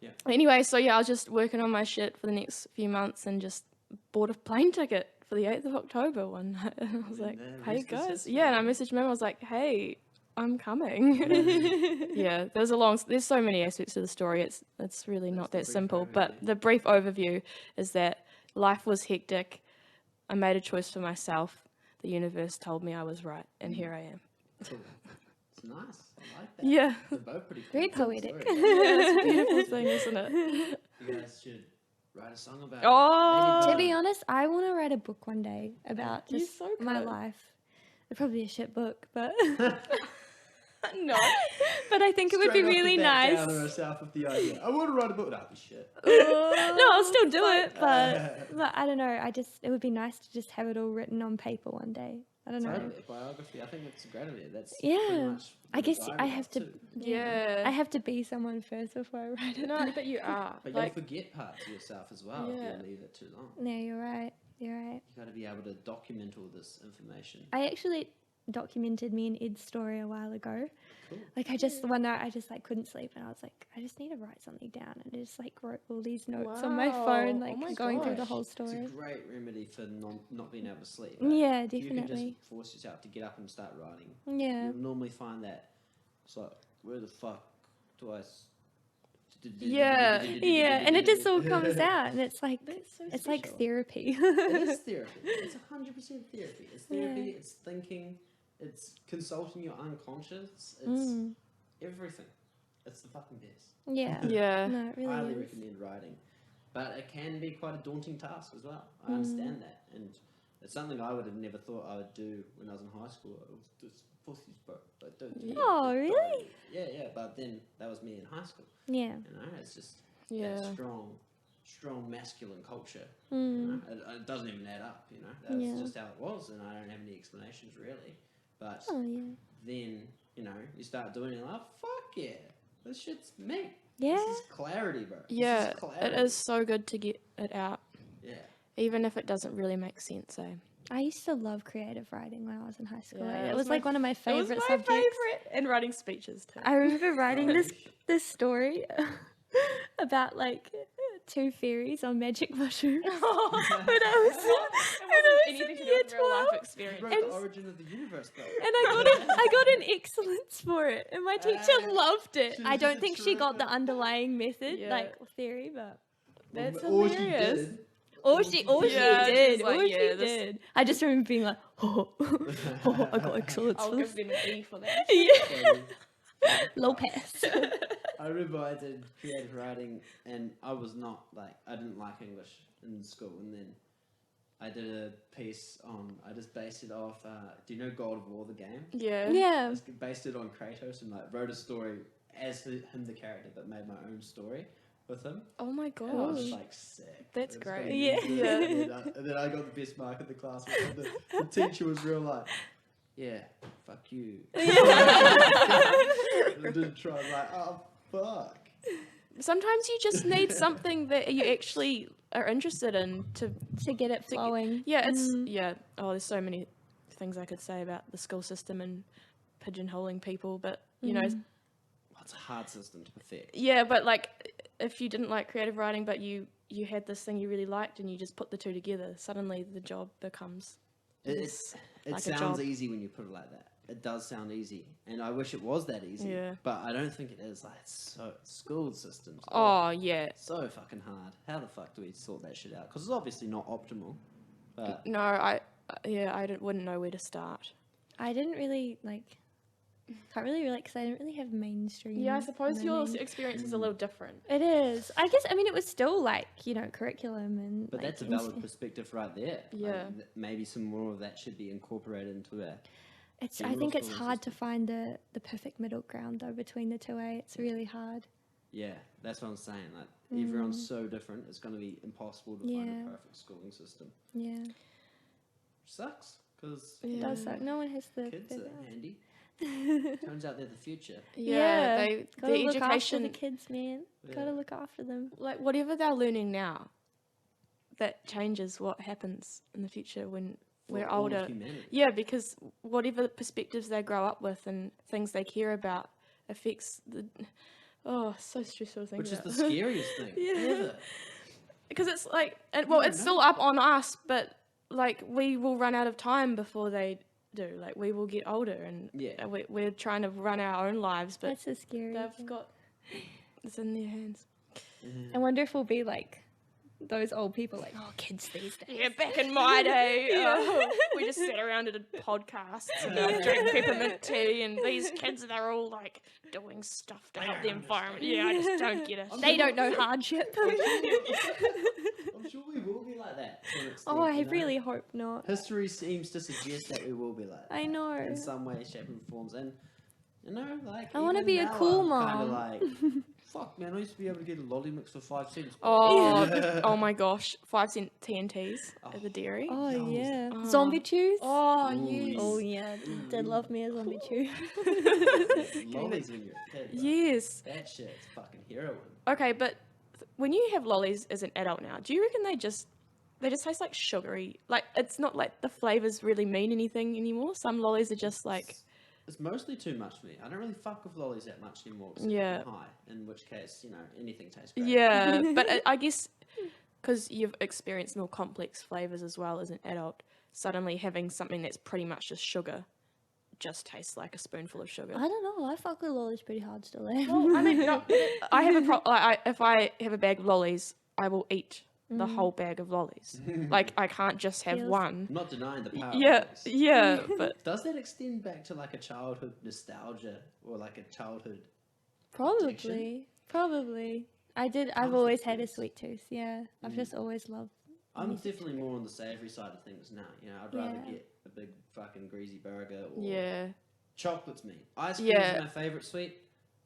Speaker 4: Yeah.
Speaker 2: Anyway, so I was just working on my shit for the next few months, and just bought a plane ticket for the 8th of October one night. And I was like, "Hey guys." And I messaged Mim. I was like, "Hey, I'm coming." There's so many aspects to the story. It's really not that simple. But the brief overview is that life was hectic. I made a choice for myself. The universe told me I was right, and here I am.
Speaker 4: Cool. It's nice. I like that.
Speaker 2: Yeah.
Speaker 4: They're both pretty cool.
Speaker 5: Very poetic.
Speaker 2: It's a beautiful thing, isn't it?
Speaker 4: You guys should write a song about
Speaker 2: Oh,
Speaker 5: To be honest, I want to write a book one day about
Speaker 2: You
Speaker 5: just
Speaker 2: so
Speaker 5: my
Speaker 2: could.
Speaker 5: life. It'd probably be a shit book, but
Speaker 2: no.
Speaker 5: but I think it would be really nice.
Speaker 4: Down herself with the idea. I want to write a book. That'd be shit.
Speaker 5: No, I'll still do it, but I don't know. It would be nice to just have it all written on paper one day. I don't know.
Speaker 4: Totally. Biography. I think that's a great idea. That's
Speaker 5: Yeah.
Speaker 4: pretty much
Speaker 5: I
Speaker 4: what
Speaker 5: guess
Speaker 4: a
Speaker 5: I
Speaker 4: diary
Speaker 5: have
Speaker 4: does
Speaker 5: to.
Speaker 4: too.
Speaker 2: Yeah.
Speaker 5: I have to be someone first before I write it.
Speaker 2: No, but you are.
Speaker 4: But
Speaker 2: Like,
Speaker 4: you'll forget parts of yourself as well if
Speaker 2: Yeah.
Speaker 4: you leave it too long.
Speaker 5: No, you're right. You're right.
Speaker 4: You got to be able to document all this information.
Speaker 5: I actually documented me and Ed's story a while ago.
Speaker 4: Cool.
Speaker 5: Like one night I just like couldn't sleep, and I was like, I just need to write something down, and I just like wrote all these notes on my
Speaker 2: Wow.
Speaker 5: phone,
Speaker 2: Oh
Speaker 5: like
Speaker 2: my
Speaker 5: going through the
Speaker 2: gosh.
Speaker 5: whole
Speaker 4: It's
Speaker 5: story.
Speaker 4: a great remedy for not being able to sleep.
Speaker 5: Yeah,
Speaker 4: If you can
Speaker 5: definitely.
Speaker 4: just force yourself to get up and start writing.
Speaker 5: Yeah.
Speaker 4: You'll normally find that it's like, where the fuck do I?
Speaker 2: Yeah.
Speaker 5: Yeah, and it just all comes out, and it's like
Speaker 4: That's so
Speaker 5: it's like
Speaker 4: special.
Speaker 5: therapy.
Speaker 4: It is therapy. It's 100% therapy. It's therapy.
Speaker 5: Yeah.
Speaker 4: It's thinking. It's consulting your unconscious. It's
Speaker 5: Mm.
Speaker 4: everything. It's the fucking best.
Speaker 5: Yeah.
Speaker 2: yeah.
Speaker 5: No, it really
Speaker 4: Highly
Speaker 5: is.
Speaker 4: recommend writing, but it can be quite a daunting task as well. I understand that, and it's something I would have never thought I would do when I was in high school. It was just pussies, bro. Like, don't do
Speaker 5: Oh,
Speaker 4: it.
Speaker 5: really?
Speaker 4: Yeah. But then that was me in high school.
Speaker 5: Yeah.
Speaker 4: You know, it's just
Speaker 2: Yeah.
Speaker 4: that strong masculine culture. You
Speaker 5: Mm.
Speaker 4: know? It doesn't even add up. You know, that's
Speaker 5: Yeah.
Speaker 4: just how it was, and I don't have any explanations really. But
Speaker 5: Oh yeah.
Speaker 4: then, you know, you start doing it like, fuck yeah, this shit's me.
Speaker 5: Yeah.
Speaker 4: This is clarity, bro.
Speaker 2: Yeah,
Speaker 4: This is clarity.
Speaker 2: it is so good to get it out,
Speaker 4: Yeah.
Speaker 2: even if it doesn't really make sense, eh?
Speaker 5: I used to love creative writing when I was in high school.
Speaker 2: Yeah,
Speaker 5: It
Speaker 2: it
Speaker 5: was
Speaker 2: was
Speaker 5: like
Speaker 2: my
Speaker 5: one of my
Speaker 2: It
Speaker 5: favorite
Speaker 2: was my
Speaker 5: subjects.
Speaker 2: favorite, and writing speeches too.
Speaker 5: I remember writing
Speaker 4: Oh,
Speaker 5: this story about like 2 fairies on magic mushrooms when I was
Speaker 2: anything to
Speaker 5: in
Speaker 2: do with
Speaker 5: year
Speaker 2: real life
Speaker 5: 12.
Speaker 4: You
Speaker 2: experience.
Speaker 4: wrote the origin of the universe, though.
Speaker 5: And I got an excellence for it, and my teacher loved it.
Speaker 4: She
Speaker 5: I
Speaker 4: was
Speaker 5: don't
Speaker 4: a
Speaker 5: think she got the
Speaker 4: trooper.
Speaker 5: underlying method,
Speaker 2: Yeah.
Speaker 5: like theory, but
Speaker 2: That's
Speaker 4: All she
Speaker 2: hilarious.
Speaker 4: did.
Speaker 5: all she
Speaker 2: Yeah,
Speaker 5: did,
Speaker 2: she's like,
Speaker 5: all
Speaker 2: yeah,
Speaker 5: she
Speaker 2: this-
Speaker 5: did. I just remember being like, oh, I got excellence
Speaker 2: I'll
Speaker 5: for
Speaker 2: give
Speaker 5: this.
Speaker 2: them an E for that.
Speaker 5: Yeah. Low pass.
Speaker 4: I remember I did creative writing, and I was not like, I didn't like English in school, and then I did a piece on, I just based it off, do you know God of War, the game?
Speaker 2: Yeah.
Speaker 5: Yeah.
Speaker 4: I just based it on Kratos and like wrote a story as him the character, but made my own story with him.
Speaker 2: Oh my
Speaker 4: And I was
Speaker 2: gosh.
Speaker 4: just like, sick.
Speaker 2: That's
Speaker 4: It was
Speaker 2: great.
Speaker 4: gonna
Speaker 5: Yeah.
Speaker 4: be good. And then I got the best mark in the class. And the teacher was real like, yeah, fuck you. I didn't try, like, oh, fuck.
Speaker 2: Sometimes you just need something that you actually are interested in to.
Speaker 5: To get it
Speaker 2: To-
Speaker 5: flowing.
Speaker 2: Yeah, it's yeah. Oh, there's so many things I could say about the school system and pigeonholing people, but you know,
Speaker 5: Mm.
Speaker 4: Well, it's a hard system to perfect.
Speaker 2: yeah. But like, if you didn't like creative writing, but you had this thing you really liked, and you just put the two together, suddenly the job becomes.
Speaker 4: It
Speaker 2: like a
Speaker 4: sounds
Speaker 2: job.
Speaker 4: easy when you put it like that. It does sound easy, and I wish it was that easy.
Speaker 2: Yeah.
Speaker 4: But I don't think it is. Like, it's so school systems.
Speaker 2: Oh yeah.
Speaker 4: So fucking hard. How the fuck do we sort that shit out? Because it's obviously not optimal. But
Speaker 2: No, I wouldn't know where to start.
Speaker 5: I didn't really can't really relate because I didn't really have mainstream.
Speaker 2: Yeah, I suppose your
Speaker 5: learning.
Speaker 2: experience is a little different.
Speaker 5: It is. I guess. I mean, it was still curriculum and.
Speaker 4: But
Speaker 5: like,
Speaker 4: that's a valid perspective right there. Like,
Speaker 2: Yeah.
Speaker 4: maybe some more of that should be incorporated into a.
Speaker 5: It's. I
Speaker 4: general
Speaker 5: think it's
Speaker 4: schooling
Speaker 5: hard to find the perfect middle ground though between the two. It's really hard.
Speaker 4: Yeah, that's what I'm saying. Like everyone's so different, it's going to be impossible to find
Speaker 5: Yeah.
Speaker 4: a perfect schooling system.
Speaker 5: Yeah,
Speaker 4: Which sucks because
Speaker 5: it does suck. No one has the.
Speaker 4: kids are handy. Turns out they're the future.
Speaker 2: Yeah,
Speaker 5: gotta
Speaker 2: the
Speaker 5: look after
Speaker 2: education,
Speaker 5: the kids, man.
Speaker 4: Yeah.
Speaker 5: Gotta look after them.
Speaker 2: like whatever they're learning now, that changes what happens in the future when
Speaker 4: For
Speaker 2: we're
Speaker 4: all of
Speaker 2: older.
Speaker 4: humanity.
Speaker 2: Yeah, because whatever perspectives they grow up with and things they care about affects the. Oh, so stressful thing.
Speaker 4: Which is the scariest thing ever.
Speaker 2: Because it's like, and, well, it's still up on us, but like we will run out of time before they do. Like we will get older, and
Speaker 4: Yeah.
Speaker 2: we're trying to run our own lives, but
Speaker 5: That's a scary.
Speaker 2: they've
Speaker 5: thing.
Speaker 2: got it's in their hands.
Speaker 5: I wonder if we'll be like those old people, like, oh, kids these days.
Speaker 2: Yeah, back in my day, we just sat around at a podcast and drank peppermint tea, and these kids, they're all like doing stuff to help the environment. Yeah, I just don't get it.
Speaker 5: They don't know hardship.
Speaker 4: I'm sure we will be like that. to an extent,
Speaker 5: Oh, I
Speaker 4: you know?
Speaker 5: really hope not.
Speaker 4: History seems to suggest that we will be like that.
Speaker 5: I know.
Speaker 4: In some way, shape, and forms. And, you know, like.
Speaker 5: I wanna
Speaker 4: even
Speaker 5: be a
Speaker 4: now
Speaker 5: cool
Speaker 4: I'm kinda
Speaker 5: mom.
Speaker 4: like, fuck, man, I used to be able to get a lolly mix for 5 cents.
Speaker 2: Oh, oh my gosh, 5-cent TNTs at the dairy.
Speaker 5: Oh,
Speaker 4: Yums.
Speaker 5: yeah.
Speaker 2: Oh.
Speaker 5: Zombie chews?
Speaker 2: Oh,
Speaker 4: Ooh,
Speaker 2: yes.
Speaker 5: Oh, yeah. Did love me a zombie chew.
Speaker 4: Lollies when you're a kid. bro.
Speaker 2: Yes.
Speaker 4: That shit's fucking heroin.
Speaker 2: Okay, but when you have lollies as an adult now, do you reckon they just taste like sugary? Like it's not like the flavors really mean anything anymore. Some lollies are just like
Speaker 4: It's mostly too much for me. I don't really fuck with lollies that much anymore. Except
Speaker 2: Yeah.
Speaker 4: when I'm high, in which case, you know, anything tastes great.
Speaker 2: yeah, but I guess because you've experienced more complex flavors as well as an adult, suddenly having something that's pretty much just sugar just tastes like a spoonful of sugar.
Speaker 5: I don't know. I fuck with lollies pretty hard still. Eh?
Speaker 2: Well, I mean, no, I have a if I have a bag of lollies, I will eat the whole bag of lollies. Like I can't just have
Speaker 5: Feels-
Speaker 2: one.
Speaker 4: I'm not denying the power
Speaker 2: Yeah,
Speaker 4: of lollies.
Speaker 2: yeah, but
Speaker 4: Does that extend back to like a childhood nostalgia or like a childhood?
Speaker 5: Probably. Probably. I've
Speaker 4: I'm
Speaker 5: always had a
Speaker 4: 50s.
Speaker 5: sweet tooth. Yeah. I've just always loved.
Speaker 4: I'm definitely more on the savoury side of things now. You know, I'd rather
Speaker 5: Yeah.
Speaker 4: get a big fucking greasy burger or
Speaker 2: yeah.
Speaker 4: chocolate's me. Ice cream
Speaker 2: Yeah.
Speaker 4: is my favourite sweet.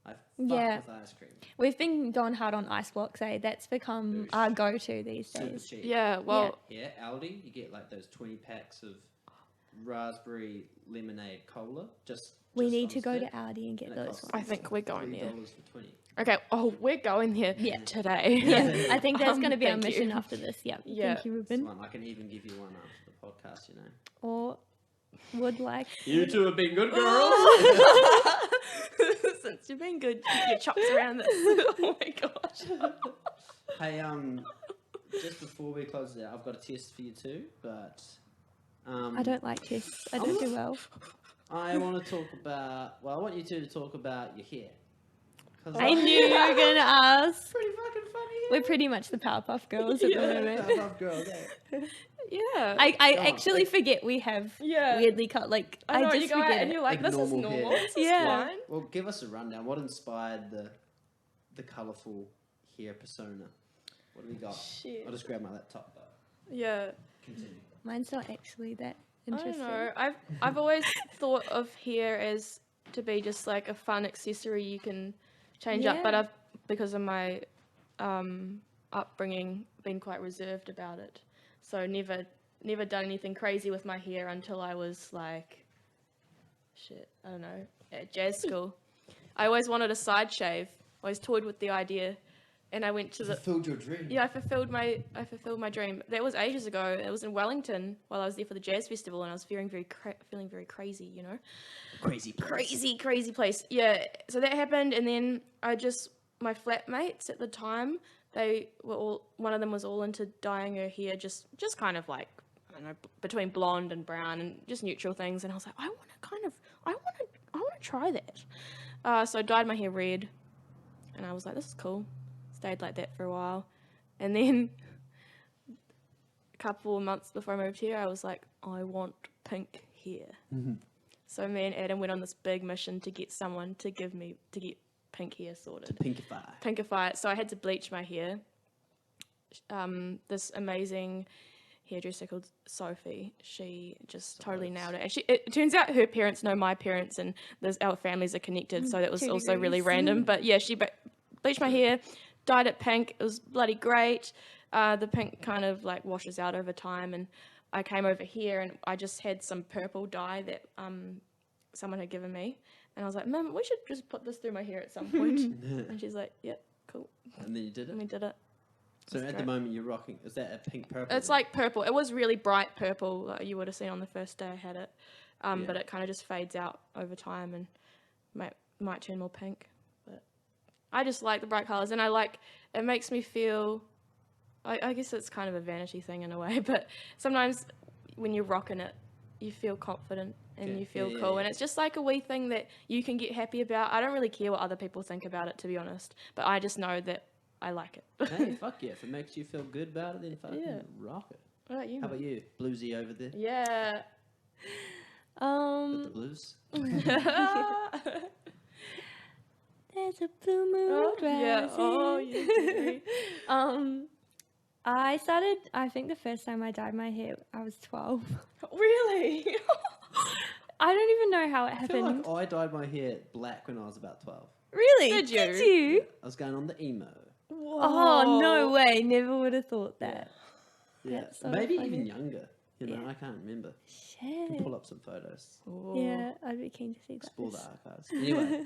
Speaker 4: I fuck
Speaker 5: Yeah.
Speaker 4: with ice cream.
Speaker 5: We've been going hard on ice blocks, eh? That's become
Speaker 4: Oosh.
Speaker 5: our go-to these
Speaker 4: Super
Speaker 5: days.
Speaker 4: cheap.
Speaker 2: Yeah, well,
Speaker 4: Here, Aldi, you get like those 20 packs of raspberry lemonade cola.
Speaker 5: We
Speaker 4: just
Speaker 5: need
Speaker 4: on
Speaker 5: to go
Speaker 4: spec,
Speaker 5: to Aldi and get
Speaker 4: and it
Speaker 5: those
Speaker 4: costs
Speaker 2: I
Speaker 5: ones.
Speaker 2: think we're going there.
Speaker 4: $3 for 20.
Speaker 2: Okay. Oh, we're going there
Speaker 5: Yeah.
Speaker 2: today.
Speaker 5: Yeah, I think that's going to be our
Speaker 2: thank
Speaker 5: mission
Speaker 2: you.
Speaker 5: after this. Yeah.
Speaker 2: Yeah.
Speaker 5: Thank you,
Speaker 4: It's
Speaker 5: Ruben.
Speaker 4: one. I can even give you one after the podcast, you know.
Speaker 5: Or would like.
Speaker 4: You two have been good girls.
Speaker 2: Since you've been good, keep your chops around this. Oh my gosh.
Speaker 4: Hey, just before we close it out, I've got a test for you too, but
Speaker 5: I don't like tests. I don't do well.
Speaker 4: I want to talk about. Well, I want you two to talk about your hair. 'Cause
Speaker 5: I knew you were going to ask.
Speaker 4: pretty fucking funny.
Speaker 5: We're pretty much the Powerpuff Girls at the moment.
Speaker 4: Powerpuff Girls. Eh?
Speaker 2: Yeah.
Speaker 5: I
Speaker 4: Come on,
Speaker 5: actually
Speaker 4: like-
Speaker 5: forget we have
Speaker 2: Yeah.
Speaker 5: weirdly cut. Like,
Speaker 2: I know,
Speaker 5: I
Speaker 2: you
Speaker 5: just
Speaker 2: go out
Speaker 5: forget
Speaker 2: and
Speaker 5: it.
Speaker 2: you're like,
Speaker 4: Like
Speaker 2: this is
Speaker 4: normal
Speaker 2: normal.
Speaker 4: hair.
Speaker 2: This is
Speaker 5: Yeah.
Speaker 2: fine.
Speaker 4: Well, give us a rundown. What inspired the colourful hair persona? What do we got?
Speaker 2: Shit.
Speaker 4: I'll just grab my laptop though.
Speaker 2: Yeah.
Speaker 4: Continue.
Speaker 5: Mine's not actually that
Speaker 2: I don't
Speaker 5: interesting.
Speaker 2: know. I've always thought of hair as to be just like a fun accessory you can change up, but
Speaker 5: Yeah.
Speaker 2: I've, because of my upbringing, been quite reserved about it. So never done anything crazy with my hair until I was like, I don't know, at jazz school. I always wanted a side shave. I always toyed with the idea, and I went to the.
Speaker 4: Fulfilled your dream.
Speaker 2: Yeah, I fulfilled my dream. That was ages ago. It was in Wellington while I was there for the jazz festival, and I was feeling very crazy, you know.
Speaker 4: Crazy place.
Speaker 2: Crazy place. Yeah. So that happened, and then my flatmates at the time, they were all. One of them was all into dyeing her hair, just kind of like, I don't know, between blonde and brown and just neutral things. And I was like, I want to try that. So I dyed my hair red, and I was like, this is cool. Stayed like that for a while, and then a couple of months before I moved here, I was like, I want pink hair. So me and Adam went on this big mission to get someone to get pink hair sorted. Pinkify it. So I had to bleach my hair. This amazing hairdresser called Sophie, she just totally nailed it. Actually, it turns out her parents know my parents, and our families are connected, so that was
Speaker 5: 2
Speaker 2: also really
Speaker 5: degrees.
Speaker 2: random. But yeah, she bleached my hair, dyed it pink. It was bloody great. The pink kind of like washes out over time, and I came over here and I just had some purple dye that someone had given me, and I was like, Mum, we should just put this through my hair at some point. And she's like, yep, cool.
Speaker 4: And then you did
Speaker 2: And
Speaker 4: it?
Speaker 2: we did it.
Speaker 4: So
Speaker 2: That's
Speaker 4: at the
Speaker 2: great.
Speaker 4: moment you're rocking, is that a pink purple?
Speaker 2: It's like purple. It was really bright purple, like you would have seen on the first day I had it.
Speaker 4: Yeah.
Speaker 2: But it kind of just fades out over time and might turn more pink. But I just like the bright colours, and it makes me feel, I guess it's kind of a vanity thing in a way, but sometimes when you're rocking it, you feel confident and
Speaker 4: Okay.
Speaker 2: you feel
Speaker 4: Yeah,
Speaker 2: cool.
Speaker 4: yeah.
Speaker 2: And it's just like a wee thing that you can get happy about. I don't really care what other people think about it, to be honest, but I just know that I like it.
Speaker 4: Hey, fuck yeah. If it makes you feel good about it, then fucking
Speaker 2: Yeah.
Speaker 4: rock it.
Speaker 2: What about you?
Speaker 4: How
Speaker 2: mate?
Speaker 4: about you? Bluesy over there?
Speaker 2: Yeah.
Speaker 4: With the blues?
Speaker 5: There's a blue moon
Speaker 2: Oh, yeah.
Speaker 5: rising.
Speaker 2: Oh, you do.
Speaker 5: I think the first time I dyed my hair, I was 12.
Speaker 2: Really?
Speaker 5: I don't even know how it
Speaker 4: I feel
Speaker 5: happened.
Speaker 4: like I dyed my hair black when I was about 12.
Speaker 5: Really?
Speaker 2: Did you?
Speaker 5: Did you?
Speaker 4: I was going on the emo.
Speaker 5: Oh, no way. Never would have thought that.
Speaker 4: Yeah.
Speaker 5: That's so
Speaker 4: Maybe
Speaker 5: funny.
Speaker 4: even younger. You know,
Speaker 5: Yeah.
Speaker 4: I can't remember.
Speaker 5: Shit.
Speaker 4: Pull up some photos.
Speaker 5: Yeah, I'd be keen to see that.
Speaker 4: Explore the archives. Anyway,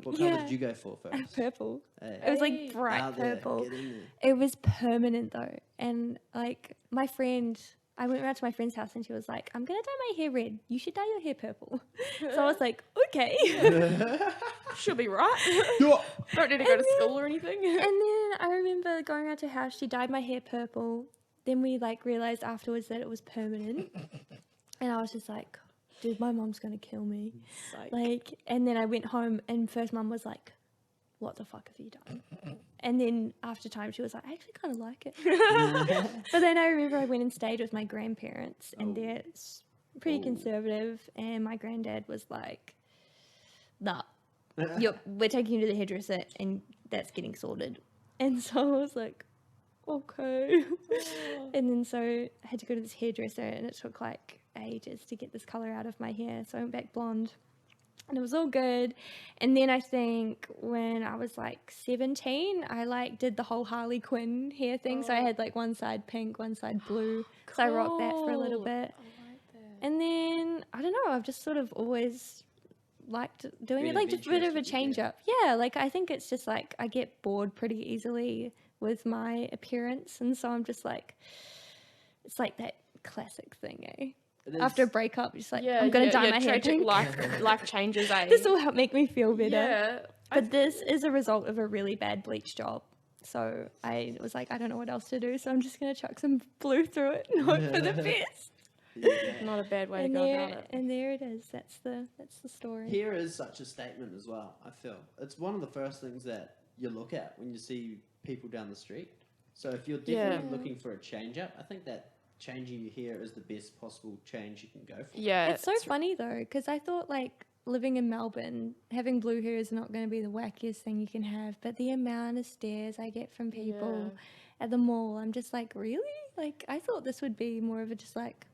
Speaker 4: what
Speaker 5: yeah.
Speaker 4: colour did you go for first?
Speaker 5: Purple.
Speaker 4: Hey.
Speaker 5: It was
Speaker 2: Hey.
Speaker 5: like bright
Speaker 4: Out there,
Speaker 5: purple.
Speaker 4: get in there.
Speaker 5: It was permanent though. And like my friend, I went around to my friend's house and she was like, I'm going to dye my hair red. You should dye your hair purple. So I was like, okay.
Speaker 2: She'll be right.
Speaker 4: Yeah.
Speaker 2: Don't need to go to school or anything.
Speaker 5: And then I remember going around to her house, she dyed my hair purple. Then we like realized afterwards that it was permanent. And I was just like, dude, my mom's going to kill me. Like, and then I went home and first mum was like, what the fuck have you done? And then after time she was like, I actually kind of like it. But then I remember I went and stayed with my grandparents and they're pretty conservative, and my granddad was like, nah, we're taking you to the hairdresser and that's getting sorted. And so I was like, okay. And then so I had to go to this hairdresser and it took like ages to get this colour out of my hair. So I went back blonde. And it was all good. And then I think when I was like 17, I like did the whole Harley Quinn hair thing. So I had like one side pink, one side blue. So I rocked that for a little
Speaker 2: Cool.
Speaker 5: bit.
Speaker 2: I like that.
Speaker 5: know. I've just sort of always liked doing
Speaker 4: Been
Speaker 5: it, like just a bit of a
Speaker 4: adventurous with it,
Speaker 5: change up. Yeah, like I think it's just like I get bored pretty easily with my appearance, and so I'm just like, it's like that classic thing, eh?
Speaker 4: It is-
Speaker 5: After a breakup, just like
Speaker 2: Yeah,
Speaker 5: I'm gonna
Speaker 2: yeah,
Speaker 5: dye
Speaker 2: yeah,
Speaker 5: my hair
Speaker 2: tragic
Speaker 5: pink.
Speaker 2: life changes, eh?
Speaker 5: This will help make me feel better.
Speaker 2: Yeah.
Speaker 5: But this is a result of a really bad bleach job. So I was like, I don't know what else to do, so I'm just gonna chuck some blue through it and hope for the best.
Speaker 4: Yeah.
Speaker 2: Not a bad way
Speaker 5: And
Speaker 2: to go
Speaker 5: there,
Speaker 2: about it.
Speaker 5: and there it is. That's the story.
Speaker 4: Hair is such a statement as well, I feel. It's one of the first things that you look at when you see people down the street. So if you're definitely
Speaker 5: Yeah.
Speaker 4: looking for a change up, I think that changing your hair is the best possible change you can go for.
Speaker 2: Yeah.
Speaker 5: It's so funny though, because I thought like living in Melbourne, having blue hair is not going to be the wackiest thing you can have. But the amount of stares I get from people at the mall, I'm just like, really? Like I thought this would be more of a just like.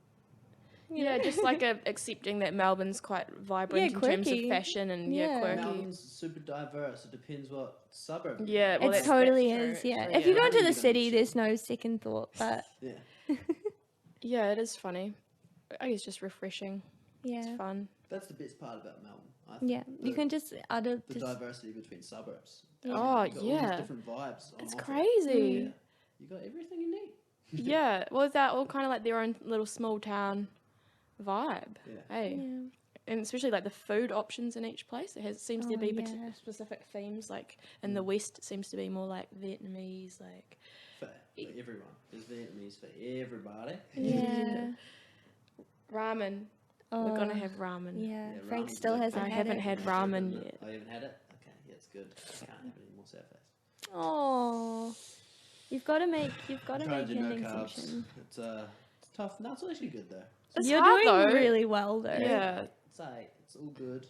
Speaker 2: Yeah, just like accepting that Melbourne's quite vibrant in terms of
Speaker 5: quirky.
Speaker 2: fashion and
Speaker 5: Yeah.
Speaker 2: quirky.
Speaker 4: Melbourne's super diverse. It depends what suburb. you're in.
Speaker 2: Yeah, well,
Speaker 5: It
Speaker 2: that's
Speaker 5: totally
Speaker 2: true,
Speaker 5: is, yeah.
Speaker 2: true,
Speaker 5: If you go
Speaker 4: I
Speaker 5: into
Speaker 4: think
Speaker 5: the
Speaker 4: you
Speaker 5: city,
Speaker 4: don't
Speaker 5: there's no second thought, but
Speaker 4: Yeah.
Speaker 2: Yeah, it is funny. I guess just refreshing. It's
Speaker 5: yeah.
Speaker 2: fun.
Speaker 4: That's the best part about Melbourne. I think.
Speaker 5: Yeah, you can just utter
Speaker 4: The
Speaker 5: just
Speaker 4: diversity between suburbs.
Speaker 5: Yeah.
Speaker 2: Oh,
Speaker 4: You've got all
Speaker 2: yeah.
Speaker 4: these different vibes. on
Speaker 2: It's
Speaker 4: offer.
Speaker 2: crazy.
Speaker 4: Yeah. You got everything you need.
Speaker 2: Yeah. Well, they're all kind of like their own little small town vibe.
Speaker 4: Yeah.
Speaker 2: Hey.
Speaker 5: yeah.
Speaker 2: And especially like the food options in each place. It seems to
Speaker 5: Oh,
Speaker 2: be
Speaker 5: yeah.
Speaker 2: specific themes. Like in the West, it seems to be more like Vietnamese, like
Speaker 4: For everyone. There's Vietnamese for everybody.
Speaker 5: Yeah.
Speaker 2: ramen.
Speaker 5: Oh,
Speaker 2: We're gonna have ramen.
Speaker 5: Yeah,
Speaker 4: Yeah,
Speaker 5: Frank
Speaker 4: ramen's
Speaker 5: still
Speaker 4: good.
Speaker 5: hasn't
Speaker 2: I
Speaker 5: had
Speaker 2: haven't
Speaker 5: it.
Speaker 2: had ramen yet.
Speaker 4: Oh, you haven't had it? Okay, yeah, it's good. I can't have any more sad face.
Speaker 5: Oh, you've got to make
Speaker 4: I'm trying to do
Speaker 5: an
Speaker 4: no carbs.
Speaker 5: exception.
Speaker 4: It's tough. No, it's actually good though.
Speaker 2: It's
Speaker 5: You're
Speaker 2: hard,
Speaker 5: doing
Speaker 2: though.
Speaker 5: really well though.
Speaker 2: Yeah.
Speaker 4: It's it's all good.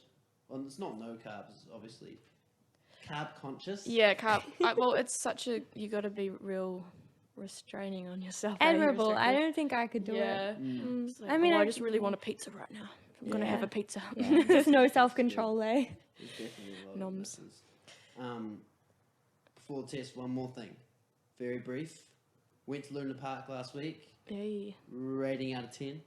Speaker 4: Well, it's not no carbs, obviously. Carb conscious.
Speaker 2: Yeah, well, it's such a you got to be real restraining on yourself.
Speaker 5: Admirable. I
Speaker 2: Restrictive.
Speaker 5: don't think I could do
Speaker 2: Yeah.
Speaker 5: it.
Speaker 4: Mm.
Speaker 2: It's like,
Speaker 5: I mean,
Speaker 2: I
Speaker 5: I
Speaker 2: just really want a pizza right now. I'm gonna
Speaker 5: Yeah.
Speaker 2: have a pizza.
Speaker 5: Yeah, there's no self-control, eh?
Speaker 4: There's definitely a lot of
Speaker 2: Noms.
Speaker 4: misses. Before the test, one more thing. Very brief. Went to Luna Park last week.
Speaker 2: Hey.
Speaker 4: Rating out of 10.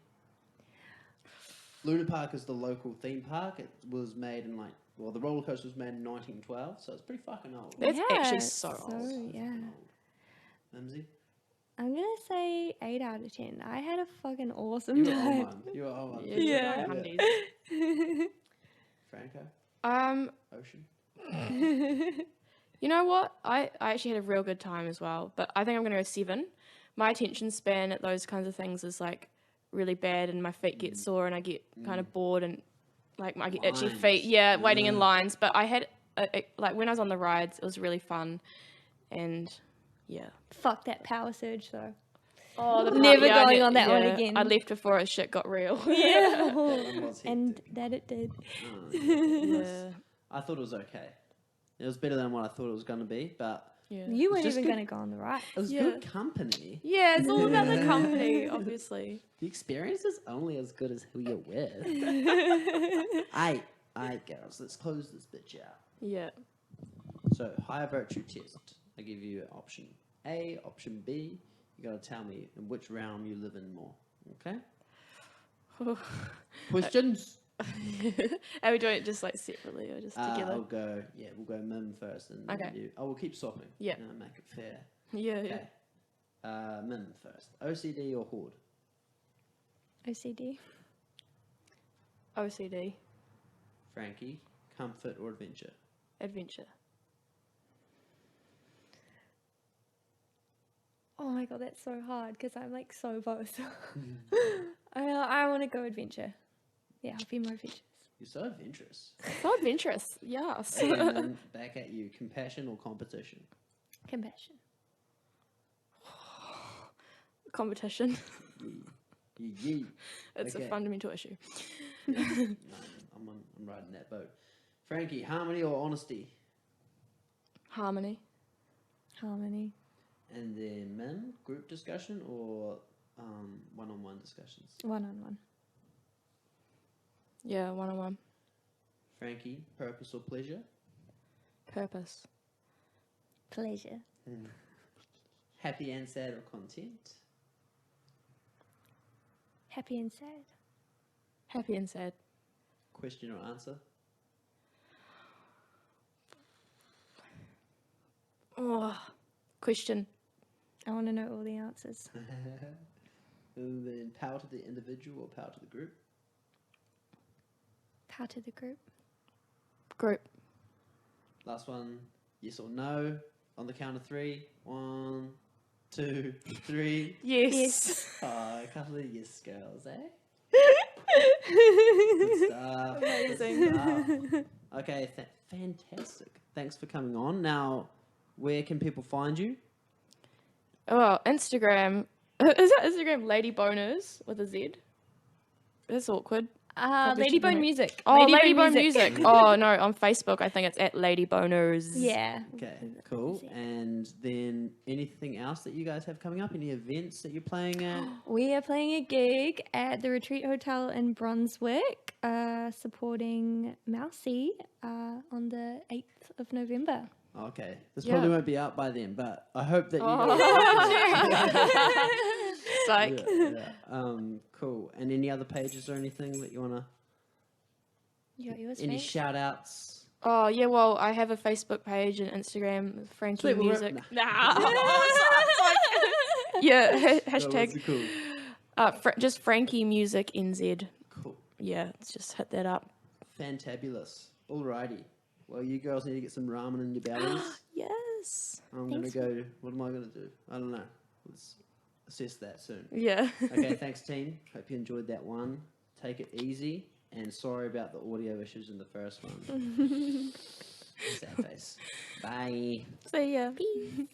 Speaker 4: Luna Park is the local theme park. It was made in the roller coaster was made in 1912, so it's pretty fucking old.
Speaker 2: That's actually
Speaker 5: it's
Speaker 2: so old.
Speaker 5: yeah.
Speaker 4: Fucking old. Mimsy?
Speaker 5: I'm gonna say 8 out of 10. I had a fucking
Speaker 4: You
Speaker 5: awesome
Speaker 4: were on
Speaker 5: time.
Speaker 4: one. You were on one.
Speaker 2: Yeah.
Speaker 5: Yeah.
Speaker 2: Hundies.
Speaker 4: Franco? Ocean?
Speaker 2: You know what? I actually had a real good time as well, but I think I'm gonna go 7. My attention span at those kinds of things is like really bad, and my feet get sore, and I get kind of bored, and like I get itchy
Speaker 4: Lines.
Speaker 2: feet. Yeah, waiting in
Speaker 4: Yeah.
Speaker 2: lines. But I had like when I was on the rides, it was really fun, and yeah.
Speaker 5: Fuck that power surge though.
Speaker 2: Oh, the
Speaker 5: Never going on that one again.
Speaker 2: I left before shit got real.
Speaker 5: Yeah.
Speaker 4: one was
Speaker 5: And
Speaker 4: hectic.
Speaker 5: that it did.
Speaker 2: yeah.
Speaker 4: I thought it was okay. It was better than what I thought it was going to be, but
Speaker 2: Yeah.
Speaker 5: You weren't
Speaker 4: just
Speaker 5: even
Speaker 4: good.
Speaker 5: going to go on the right.
Speaker 4: it was
Speaker 2: Yeah.
Speaker 4: good company.
Speaker 2: Yeah, it's all about the company, obviously.
Speaker 4: The experience is only as good as who you're with. Aight, girls, let's close this bitch out.
Speaker 2: Yeah.
Speaker 4: So, higher virtue test. I give you option A, option B. You got to tell me in which realm you live in more. Okay? Questions?
Speaker 2: Are we doing it just like separately or just together?
Speaker 4: We'll go Mim first and then
Speaker 2: Okay.
Speaker 4: you. Oh, we'll keep swapping.
Speaker 2: Yeah.
Speaker 4: Make it fair.
Speaker 2: Yeah, yeah.
Speaker 4: Okay. Mim first. OCD or Horde?
Speaker 5: OCD.
Speaker 2: OCD.
Speaker 4: Frankie, comfort or adventure?
Speaker 2: Adventure.
Speaker 5: Oh my god, that's so hard because I'm like so both. I want to go adventure. Yeah, I'll be more adventurous.
Speaker 4: You're so adventurous.
Speaker 2: So adventurous. Yes.
Speaker 4: And then back at you, compassion or competition?
Speaker 5: Compassion.
Speaker 2: Competition.
Speaker 4: Yee.
Speaker 2: It's
Speaker 4: Okay.
Speaker 2: a fundamental issue.
Speaker 4: No, I'm riding that boat. Frankie, harmony or honesty?
Speaker 2: Harmony.
Speaker 5: Harmony.
Speaker 4: And then Mim, group discussion or one-on-one discussions?
Speaker 5: One-on-one.
Speaker 2: Yeah, one-on-one.
Speaker 4: Frankie, purpose or pleasure?
Speaker 2: Purpose.
Speaker 5: Pleasure.
Speaker 4: Happy and sad or content?
Speaker 5: Happy and sad.
Speaker 2: Happy and sad.
Speaker 4: question or answer?
Speaker 2: Oh, question.
Speaker 5: I want to know all the answers.
Speaker 4: And then power to the individual or power to the group?
Speaker 5: Power to the group.
Speaker 2: Group.
Speaker 4: Last one, yes or no? On the count of 3. 1, 2, 3.
Speaker 2: Yes.
Speaker 4: Oh, a couple of yes girls, eh? Good stuff.
Speaker 2: Amazing.
Speaker 4: Good stuff. Okay, fantastic. Thanks for coming on. Now, where can people find you?
Speaker 2: Oh, Instagram. Is that Instagram Lady Boners with a Z? That's awkward. Probably should
Speaker 5: Ladybone
Speaker 2: make-
Speaker 5: Music.
Speaker 2: Oh, Ladybone Music. Oh, no, on Facebook, I think it's at Lady Boners.
Speaker 5: Yeah.
Speaker 4: Okay, cool. And then anything else that you guys have coming up? Any events that you're playing at?
Speaker 5: We are playing a gig at the Retreat Hotel in Brunswick, supporting Mousy on the 8th of November.
Speaker 4: Okay, this
Speaker 2: Yeah.
Speaker 4: probably won't be out by then, but I hope that you
Speaker 2: Psych.
Speaker 4: cool. And any other pages or anything that you want to...
Speaker 5: You got yours,
Speaker 4: Any
Speaker 5: Frank?
Speaker 4: shout-outs?
Speaker 2: Oh, yeah, well, I have a Facebook page and Instagram, Frankie
Speaker 4: Sweet, we'll
Speaker 2: Music.
Speaker 4: Nah.
Speaker 2: Yeah,
Speaker 4: No,
Speaker 2: hashtag.
Speaker 4: what's it called?
Speaker 2: Just Frankie Music NZ.
Speaker 4: Cool.
Speaker 2: Yeah, let's just hit that up.
Speaker 4: Fantabulous. Alrighty. Well, you girls need to get some ramen in your bellies.
Speaker 2: Yes.
Speaker 4: I'm going to
Speaker 5: Thanks.
Speaker 4: go... What am I going to do? I don't know. Let's assess that soon.
Speaker 2: Yeah.
Speaker 4: Okay, thanks, team. Hope you enjoyed that one. Take it easy. And sorry about the audio issues in the first one. Sad face. Bye.
Speaker 2: See ya.
Speaker 5: Peace.